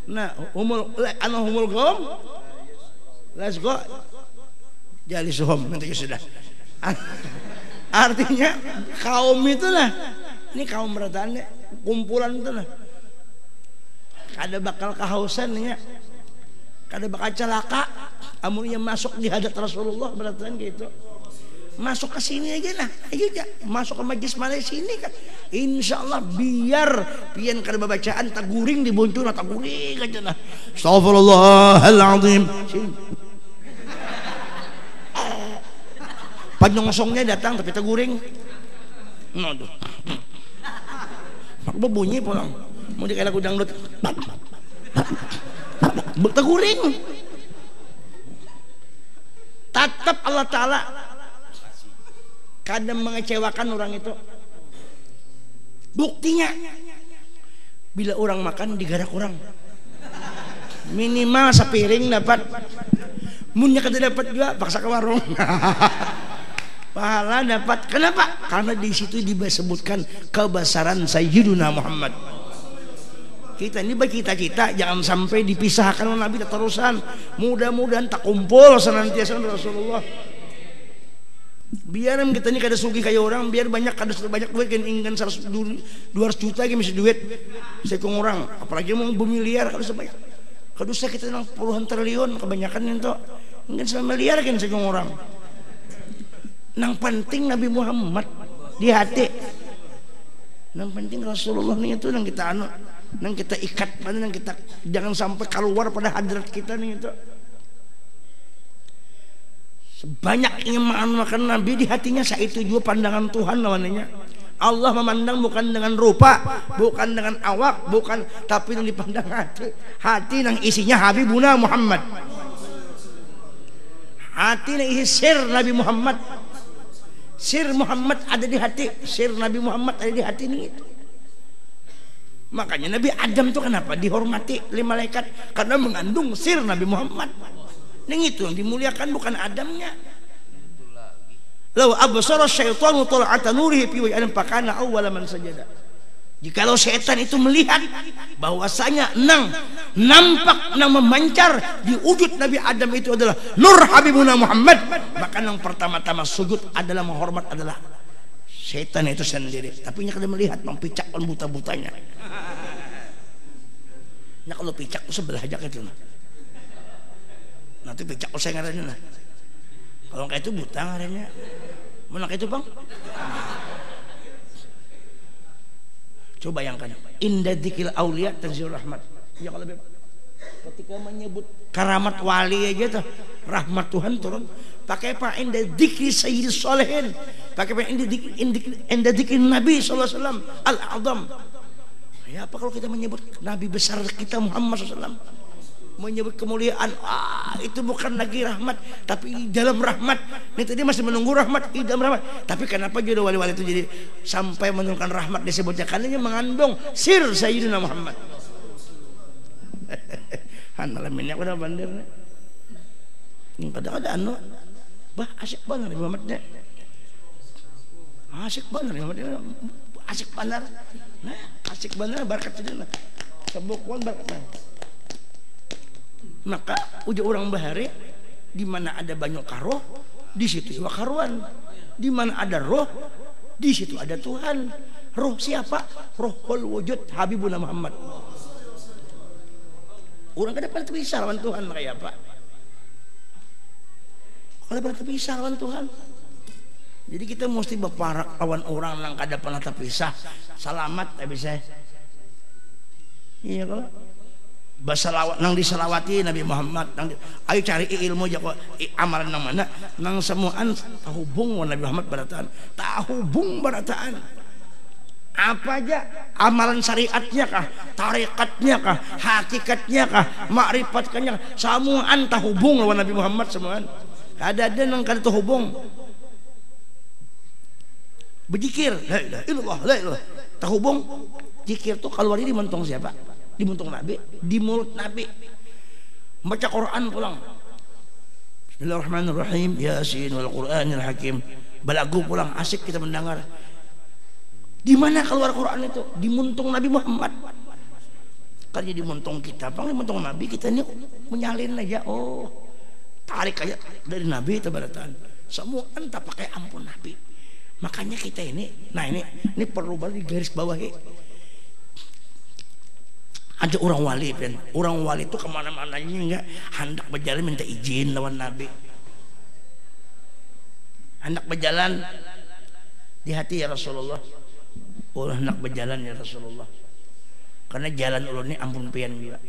Nah, humul gom, let's go. Jali suhom nanti sudah. Artinya kaum itu lah, ini kaum berataan kumpulan itu lah. Kada bakal kehausan nih, kada bakal celaka. Amunnya masuk di hadat Rasulullah berataan gitu. Masuk ke sini aja lah, ayo aja masuk ke majlis mana sini kan. Insya Allah biar pian kada bacaan tak guring di boncun tak guring aja lah. Astagfirullahaladzim. Panyongsongnya datang tapi tak guring. Aduh. Mak berbunyi pulang. Mau dikalah kudang dut. Tak guring. Tetap Allah Ta'ala kadang mengecewakan orang itu. Buktinya bila orang makan digarak orang minimal sepiring dapat, munnya kada dapat juga paksa ke warung. Pahala dapat. Kenapa? Karena di situ disebutkan kebesaran Sayyiduna Muhammad. Kita ini bercita-cita jangan sampai dipisahkan oleh Nabi terusan. Mudah-mudahan tak kumpul senantiasa Rasulullah. Biar kita ini kada sugi kayak orang, biar banyak kada banyak duit kan ingin 200 juta gitu mesti duit sekong orang, apalagi mau bermiliar kada sebanyak. Kada usah kita nang puluhan triliun kebanyakan itu. Ingin 1 miliar kan sekong orang. Nang penting Nabi Muhammad di hati. Nang penting Rasulullah nih itu nang kita nang kita ikat pada nang kita jangan sampai keluar pada hadrat kita nih itu. Sebanyak yang makan Nabi di hatinya saat itu juga pandangan Tuhan lawannya. Allah memandang bukan dengan rupa, bukan dengan awak, bukan, tapi yang dipandang hati. Hati yang isinya Habibuna Muhammad. Hati yang isi sir Nabi Muhammad. Sir Muhammad ada di hati, sir Nabi Muhammad ada di hati ini. Makanya Nabi Adam itu kenapa dihormati oleh malaikat? Karena mengandung sir Nabi Muhammad. Yang itu yang dimuliakan bukan Adamnya. Law absara syaitanu tal'ata nurihi fi wajhi fakana awwala man sajada. Jikalau setan itu melihat bahwasanya nampak memancar di wujud Nabi Adam itu adalah nur Habibuna Muhammad, maka yang pertama-tama sujud adalah menghormat adalah setan itu sendiri. Tapi nya kada melihat mempicak buta-butanya. Nya kalau picak sebelah aja itu. Nanti picak saya ngarannya lah. Kalau kayak itu buta ngarannya. Mana kayak itu bang? Coba bayangkan. Inda dzikil aulia tanzilur rahmat. Ya kalau ketika menyebut karamat wali aja tuh, rahmat Tuhan turun. Pakai apa? Inda dzikri sayyidis sholihin. Pakai apa? Inda dzikri Nabi sallallahu alaihi wasallam al-azam. Ya apa kalau kita menyebut Nabi besar kita Muhammad SAW, menyebut kemuliaan, itu bukan lagi rahmat, tapi dalam rahmat. Ini tadi masih menunggu rahmat, di dalam rahmat. Tapi kenapa jodoh wali-wali itu jadi sampai menurunkan rahmat disebutnya? Karena ini mengandung sir Sayyidina Muhammad. Hanalaminnya udah bandirnya. Ini kadang-kadang bah asik banget Muhammadnya. Asik banget Muhammadnya. Asik benar. Nah, asik benar berkat saja. Sebukuan berkat. Maka ujar orang bahari, di mana ada banyak karoh, di situ juga karuan. Di mana ada roh, di situ ada Tuhan. Roh siapa? Rohul wujud Habibuna Muhammad. Orang kada pernah terpisah lawan Tuhan, kayak apa? Kalau pernah terpisah lawan Tuhan. Jadi kita mesti berparak lawan orang yang kada pernah terpisah. Selamat tapi saya. Iya kalau basalawat nang diselawati Nabi Muhammad, ayo cari ilmu aja kok amalan nang mana nang semuaan tahubung Nabi Muhammad barataan, tahubung barataan. Apa aja amalan syariatnya kah, tarikatnya kah, hakikatnya kah, makrifat-nya kah, semuaan tahubung lawan Nabi Muhammad semuaan. Ada nang kada tahubung. Berzikir, la ilaha illallah, la ilaha. Tahubung zikir tuh keluar di mentong siapa? Di mentong Nabi, di mulut Nabi. Baca Quran pulang. Bismillahirrahmanirrahim. Yasin wal Qur'anil Hakim. Balagu pulang, asik kita mendengar. Di mana keluar Quran itu? Di muntung Nabi Muhammad. Karena di muntung kita, bang di muntung Nabi kita ini menyalin aja. Oh, tarik aja dari Nabi tabaratan. Semua entah pakai ampun Nabi. Makanya kita ini, nah ini perlu banget di garis bawahi. Ada orang wali, kan? Orang wali itu kemana-mana ini enggak hendak berjalan minta izin lawan Nabi. Hendak berjalan di hati ya Rasulullah. Orang hendak berjalan ya Rasulullah. Karena jalan ulun ini ampun pian juga.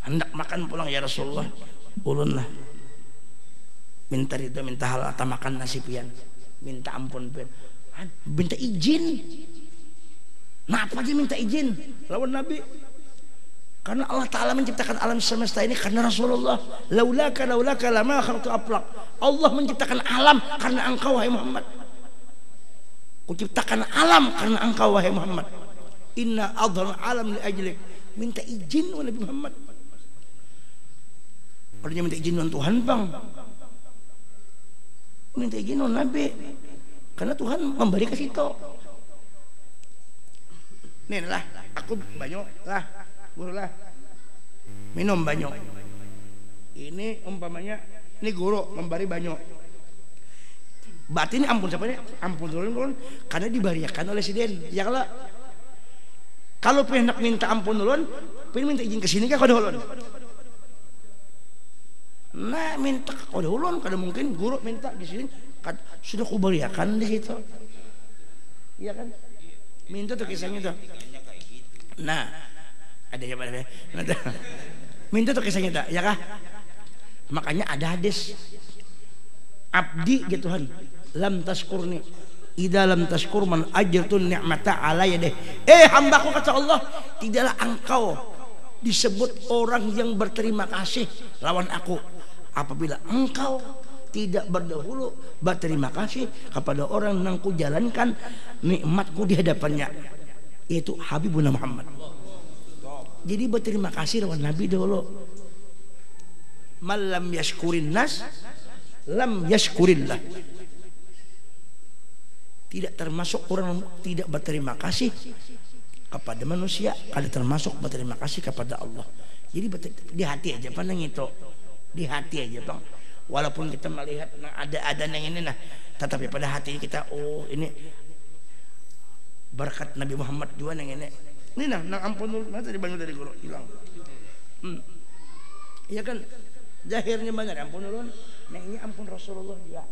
Hendak makan pulang ya Rasulullah. Ulun lah. Minta ridho, minta halal, atau makan nasi pian. Minta ampun pian. Minta izin. Kenapa aja minta izin lawan Nabi? Karena Allah Ta'ala menciptakan alam semesta ini karena Rasulullah. Laulaka lama khalaqtu aflaq. Allah menciptakan alam karena engkau wahai Muhammad. Kuciptakan alam karena engkau wahai Muhammad. Inna adhal alam li ajlik. Minta izin oleh Nabi Muhammad. Padahal minta izin dengan Tuhan bang. Minta izin oleh Nabi. Karena Tuhan memberi ke situ. Nih lah, aku banyak lah, guru lah, minum banyak. Ini umpamanya, ini guru memberi banyak. Berarti ini ampun siapa nih? Ampun dulu, karena dibariakan oleh Siden. Ya kalau pengen minta ampun dulu, pengen minta izin ke sini kan kau dulu. Nah minta kau dulu, kada mungkin guru minta di sini, sudah kubariakan di situ. Iya kan? Minta tuh kisahnya tuh. Nah, ada yang mana? Minta tuh kisahnya tuh, ya kah? Makanya ada hadis. Abdi ya Tuhan, lam taskurni. Idza lam taskur man ajrtun ni'mata alayya deh. Hambaku kata Allah, tidaklah engkau disebut orang yang berterima kasih lawan aku apabila engkau tidak berdahulu berterima kasih kepada orang yang ku jalankan nikmatku di hadapannya, yaitu Habibuna Muhammad. Jadi berterima kasih lawan Nabi dulu. Malam yashkurin nas lam yashkurillah. Tidak termasuk orang tidak berterima kasih kepada manusia, ada termasuk berterima kasih kepada Allah. Jadi di hati aja pandang itu, di hati aja bang. Walaupun kita melihat ada yang ini nah, tetapi pada hati kita, oh ini berkat Nabi Muhammad juga yang ini. Ini nah, nang ampun dulu, nanti dibangun dari guru hilang. Iya kan, zahirnya banyak ampun dulu, nang ini ampun Rasulullah juga.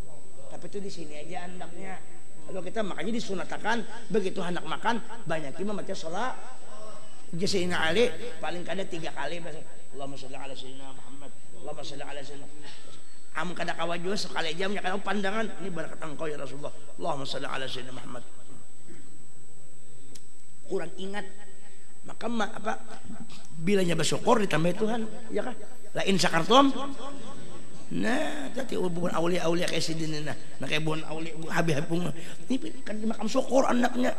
Tapi itu di sini aja andaknya. Kalau kita makanya disunatakan begitu hendak makan banyakin membaca sholat. Sayyidina Ali paling kada 3 kali bahasa Allahumma shalli ala sayyidina Muhammad, Allahumma shalli ala sayyidina. Am kada kawajo sekali jamnya kada pandangan ini barakat engkau ya Rasulullah. Allahumma shalli ala sayyidina Muhammad. Kurang ingat maka apa bilanya bersyukur ditambah Tuhan ya kah? La in syakartum. Nah, tadi hubungan aulia-aulia kayak sidin nah kayak bon aulia habib ini kan makam syukur anaknya.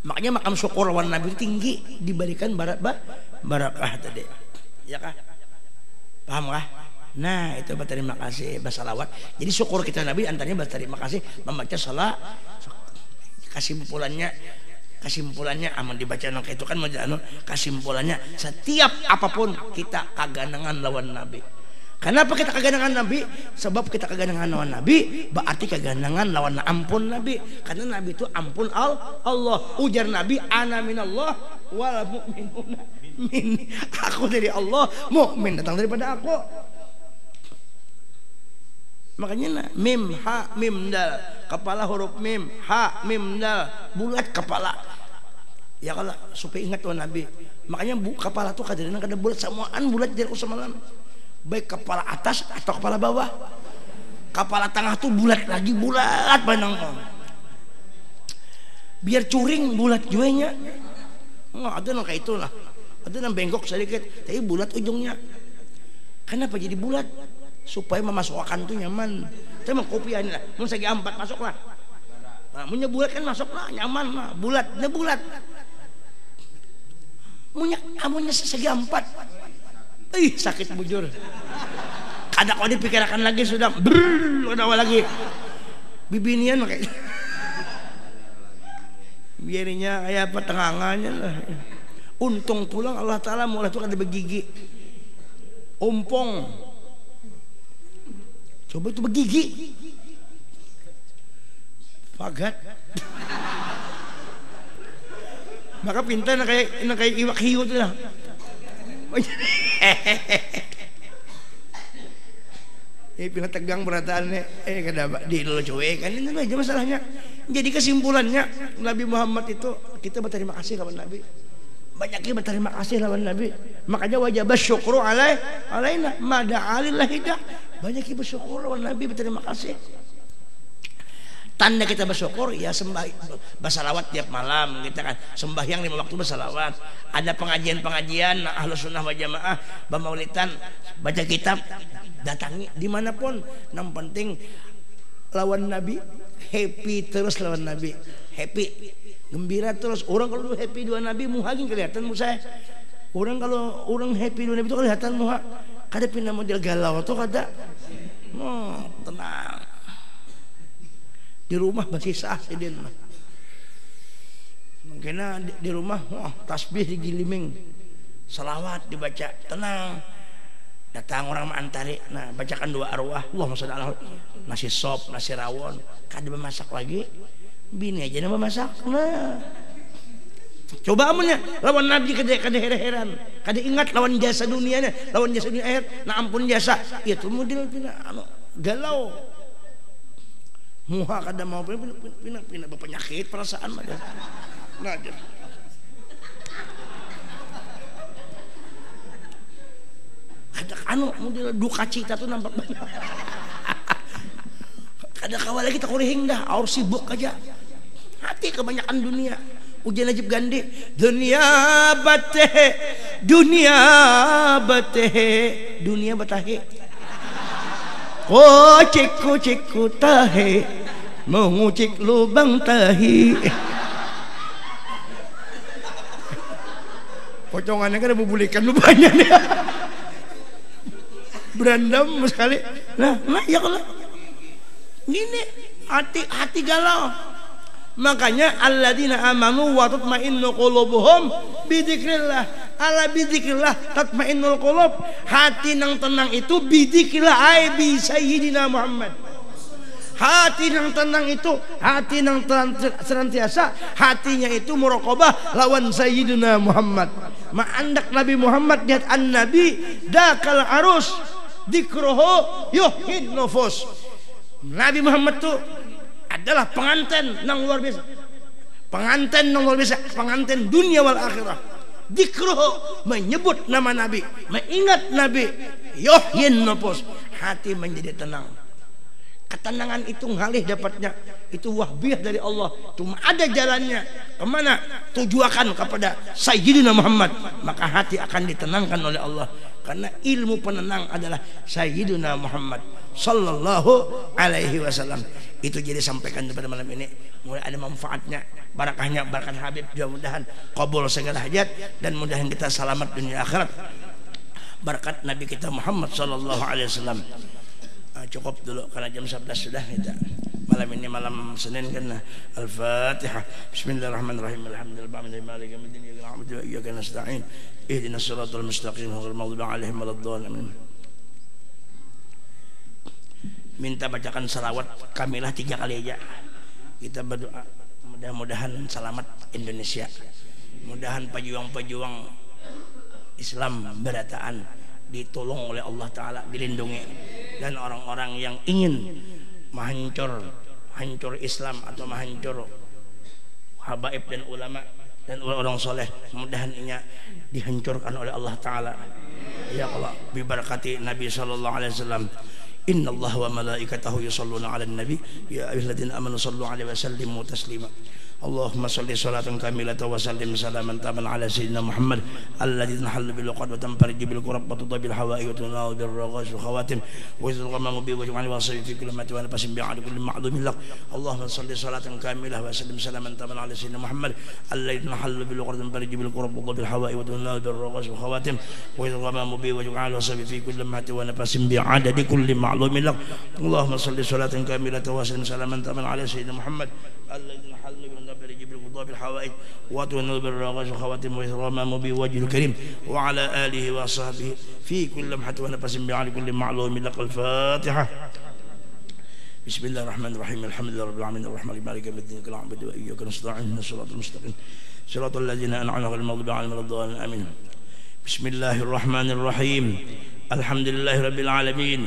Makanya makam syukur lawan Nabi tinggi diberikan barakah tadi. Ya kah? Paham kah? Nah, itu berterima kasih bersalawat. Jadi syukur kita Nabi antaranya berterima kasih membaca salat. Kesimpulannya aman dibaca nang itu kan kesimpulannya setiap apapun kita kaganangan lawan Nabi. Kenapa kita kaganangan Nabi? Sebab kita kaganangan lawan Nabi berarti kaganangan lawan ampun Nabi. Karena Nabi itu ampun Allah. Ujar Nabi ana minallah wal mu'minuna minni. Aku dari Allah, mukmin datang daripada aku. Makanya mim ha mim dal, kepala huruf mim ha mim dal, bulat kepala. Ya kalau supaya ingat tuh Nabi. Makanya kepala tuh kadang kada bulat samaan bulat jadi usamalan. Baik kepala atas atau kepala bawah. Kepala tengah tuh bulat lagi bulat panang. Biar curing bulat juenya. Ada nang kayak itulah. Ada nang bengkok sedikit, tapi bulat ujungnya. Kenapa jadi bulat? Supaya memasukkan tuh nyaman. Saya mau kopian lah. Mau segi 4 masuklah. Nah, punya bulat kan masuklah nyaman lah. Bulatnya bulat. Amunnya segi 4. Sakit bujur. Kada kau dipikirkan lagi sudah. Udah lagi. Bibinian kayak. Biarnya kayak pertengahannya lah. Untung pulang Allah Taala mulai tuh kada begigi. Ompong. Coba itu begigi. Pagat. Maka pintar na kayak iwak hiu tuh lah. Pinategang berataannya kada di lo cuek kan ini aja masalahnya. Jadi kesimpulannya Nabi Muhammad itu kita berterima kasih lawan Nabi. Banyaknya berterima kasih lawan Nabi. Makanya wajib bersyukur alaina mada alillahidah. Banyak bersyukur lawan Nabi berterima kasih. Tanda kita bersyukur ya bersalawat tiap malam kita kan sembahyang 5 waktu bersalawat. Ada pengajian Ahlus Sunnah wal Jamaah bermaulidan baca kitab datangi dimanapun. Yang penting lawan Nabi happy terus lawan Nabi happy gembira terus. Orang kalau happy dua Nabi muhagin kelihatan musa. Orang kalau orang happy dua Nabi itu kelihatan muha. Kada pindah model galau tuh kada. Tenang. Di rumah masih sah sidin mah. Mungkin di rumah tasbih digiliming, salawat dibaca, tenang. Datang orang mantari, nah bacakan 2 arwah, Allahumma sholli ala nasi sop, nasi rawon, kada memasak lagi, bini aja nama masak. Nah, coba amunnya lawan Nabi kada heran, kada ingat lawan jasa dunianya, lawan jasa dunia akhirat, nah ampun jasa, itu model galau. Muha kada mau pindah penyakit perasaan aja. Nah, kada model duka cita tuh nampak banyak. Kada kawal lagi tak kurihing dah, aur sibuk aja. Hati kebanyakan dunia. Ujian najib gandhi. Dunia batahe. Kocek tahe mengucik lubang tahi. Pocongannya kan bubulikan lubangnya nih. Berandam sekali. Nah ya kalau gini hati galau. Makanya alladzina amanu wa tatma'innu qulubuhum bidzikrillah. Ala bidzikrillah tatma'innul qulub. Hati nang tenang itu bidzikrillah ai bi sayyidina Muhammad. Hati nang tenang itu hati nang senantiasa hatinya itu muraqabah lawan sayyidina Muhammad. Ma'andak Nabi Muhammad lihat an-nabi dakal arus dikroho yuhid nufus. Nabi Muhammad tuh adalah pengantin nang luar biasa. pengantin yang luar biasa, pengantin dunia wal akhirah. Dikruh, menyebut nama Nabi, mengingat Nabi, yohyin nopos, hati menjadi tenang. Ketenangan itu ngalih dapatnya, itu wahbiah dari Allah. Cuma ada jalannya kemana? Tujuakan kepada Sayyidina Muhammad, maka hati akan ditenangkan oleh Allah. Karena ilmu penenang adalah Sayyidina Muhammad sallallahu alaihi wasallam. Itu jadi sampaikan pada malam ini, mulai ada manfaatnya, barakahnya, barakat Habib. Mudah-mudahan qabul segala hajat dan mudah-mudahan kita selamat dunia akhirat berkat Nabi kita Muhammad sallallahu alaihi wasallam. Cukup dulu karena jam 11 sudah kita. Malam ini malam Senin kan. Al-Fatihah. Bismillahirrahmanirrahim. Alhamdulillahi maliki yaumiddin. Iyyaka na'budu wa iyyaka nasta'in. Ihdinas siratal mustaqim. Ghairil maghdubi 'alaihim waladdallin. Minta bacakan salawat kamilah 3 kali aja. Kita berdoa mudah-mudahan selamat Indonesia. Mudahan pejuang-pejuang Islam berataan ditolong oleh Allah Ta'ala, dilindungi. Dan orang-orang yang ingin hancur Islam atau menghancur habaib dan ulama dan orang soleh, mudahan ini dihancurkan oleh Allah Ta'ala. Ya Allah, bibarakati Nabi sallallahu alaihi wasallam. Inna Allah wa malaikatahu yusalluna ala nabi ya ayyuhalladzina amanu sallu alaihi wa sallimu taslima. Allahumma salli salatan kamilatan wa sallim salaman taman ala sayyidina Muhammad alladzi nahallu bil qad wa tanfariju bil qurab wa tudabil hawa'i wa tunalu bil raghas wa khawatim wa yuzghamu bi wajhi wa sayyid fi kulli ma wa nafasin bi adu kulli ma'dum lak. Allahumma salli salatan kamilah wa sallim salaman taman ala sayyidina Muhammad alladzi nahallu bil qad wa tanfariju bil qurab wa tudabil hawa'i wa tunalu bil raghas wa khawatim wa yuzghamu bi wajhi wa sayyid fi kulli ma wa nafasin bi adu kulli ma'dum lak. Allahumma salli salatan kamilatan wa sallim salaman taman ala sayyidina Muhammad alladzi nahallu bil بالحوائج وتنال بالرغش وخواتم وإكرام بوجه الكريم وعلى آله وصحبه في كل لمحة ونفس بعد كل معلوم لك. الفاتحة. بسم الله الرحمن الرحيم. الحمد لله رب العالمين الرحمن مالك يوم الدين إياك نعبد وإياك نستعين اهدنا الصراط المستقيم صراط الذين أنعمت عليهم غير المغضوب عليهم ولا الضالين آمين. بسم الله الرحمن الرحيم. الحمد لله رب العالمين.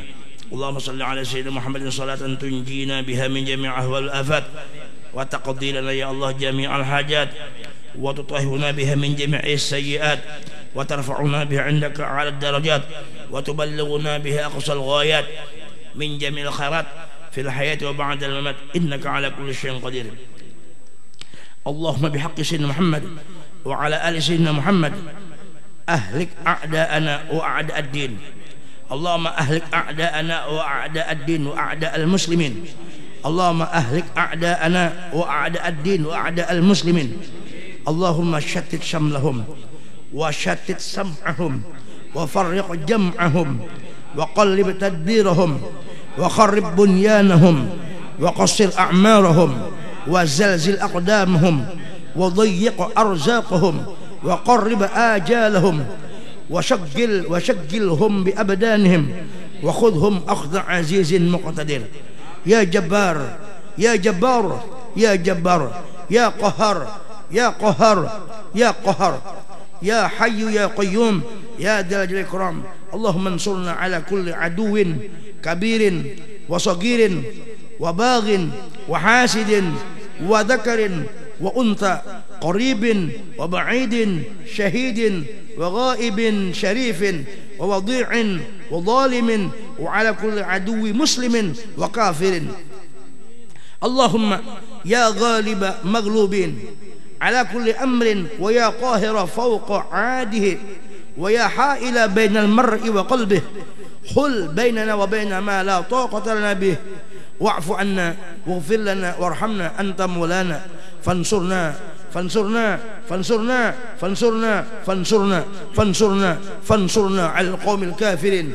اللهم صل على سيدنا محمد صلاة تنجينا بها من جميع أهوال الآفات وتقضي لنا يا الله جميع الحاجات وتطهرنا بها من جميع السيئات وترفعنا بها عندك أعلى الدرجات وتبلغنا بها أقصى الغايات من جميع الخيرات في الحياة وبعد الممات إنك على كل شيء قدير. اللهم بحق سيدنا محمد وعلى آل سيدنا محمد أهلك أعداءنا وأعداء الدين. اللهم أهلك أعداءنا وأعداء الدين وأعداء المسلمين. اللهم أهلك أعداءنا وأعداء الدين وأعداء المسلمين. اللهم شتت شملهم وشتت سمعهم وفرق جمعهم وقلب تدبيرهم وخرب بنيانهم وقصر أعمارهم وزلزل أقدامهم وضيق أرزاقهم وقرب آجالهم وشغلهم بأبدانهم وخذهم أخذ عزيز مقتدر. يا جبار يا جبار يا جبار يا قهر يا قهر يا قهر يا حي يا قيوم يا ذا الجلال والإكرام. اللهم انصرنا على كل عدو كبير وصغير وباغ وحاسد وذكر وأنثى قريب وبعيد شهيد وغائب شريف ووضيع وظالم وعلى كل عدو مسلم وكافر. اللهم يا غالب مغلوبين على كل أمر ويا قاهر فوق عاده ويا حائل بين المرء وقلبه حل بيننا وبين ما لا طاقة لنا به واعف عنا واغفر لنا وارحمنا أنت مولانا فانصرنا فانصرنا فانصرنا فانصرنا فانصرنا فانصرنا فانصرنا على القوم الكافرين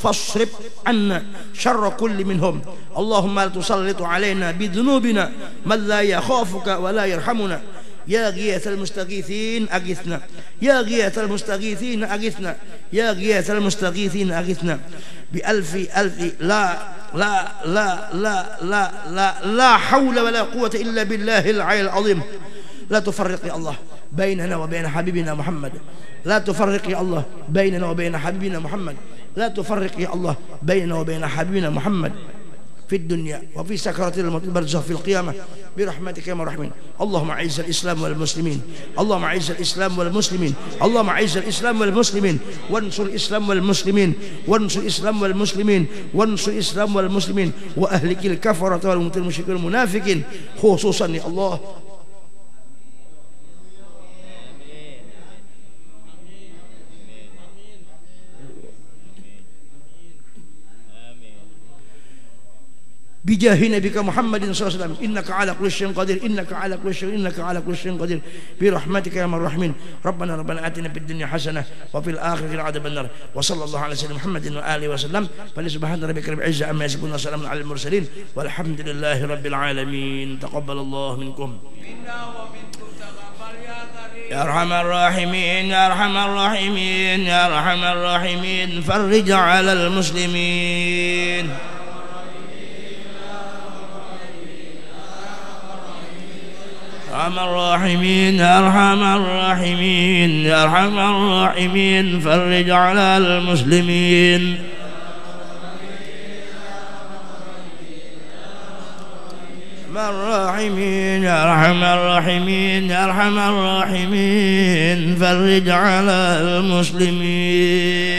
فاصرف عنا شر كل منهم. اللهم لا تسلط علينا بذنوبنا من لا يخافك ولا يرحمنا. يا غياث المستغيثين أغثنا. يا غياث المستغيثين أغثنا. يا غياث المستغيثين أغثنا بألف ألف لا لا لا لا لا لا لا حول ولا قوة إلا بالله العلي العظيم. لا تفرق يا الله بيننا وبين حبيبنا محمد. لا تفرق يا الله بيننا وبين حبيبنا محمد. لا تفرق يا الله بيننا وبين حبيبنا محمد في الدنيا وفي سكرات الموت البرزخ في القيامة برحمتك يا الراحمين. اللهم أعز الإسلام والمسلمين، اللهم أعز الإسلام والمسلمين، اللهم أعز الإسلام والمسلمين، وانصر الإسلام والمسلمين، وانصر الإسلام والمسلمين، وانصر الإسلام والمسلمين، وأهلك الكفرة والمشركين المنافقين خصوصا يا الله. بجاه نبيك محمد صلى الله عليه وسلم إنك على كل شيء قدير، إنك على كل شيء، إنك على كل شيء قدير برحمتك يا الراحمين. ربنا آتنا في الدنيا حسنة وفي الآخرة عذاب النار. وصلى الله على سيدنا محمد وآله وسلم. فلسبحان ربك رب العزة عما يصفون وسلام على المرسلين والحمد لله رب العالمين. تقبل الله منكم يا أرحم الراحمين، يا أرحم الراحمين، يا أرحم الراحمين. فرج على المسلمين أرحم الراحمين، يا أرحم الراحمين، يا أرحم الراحمين. فرج على المسلمين الراحمين، يا أرحم الراحمين، يا أرحم الراحمين. فرج على المسلمين.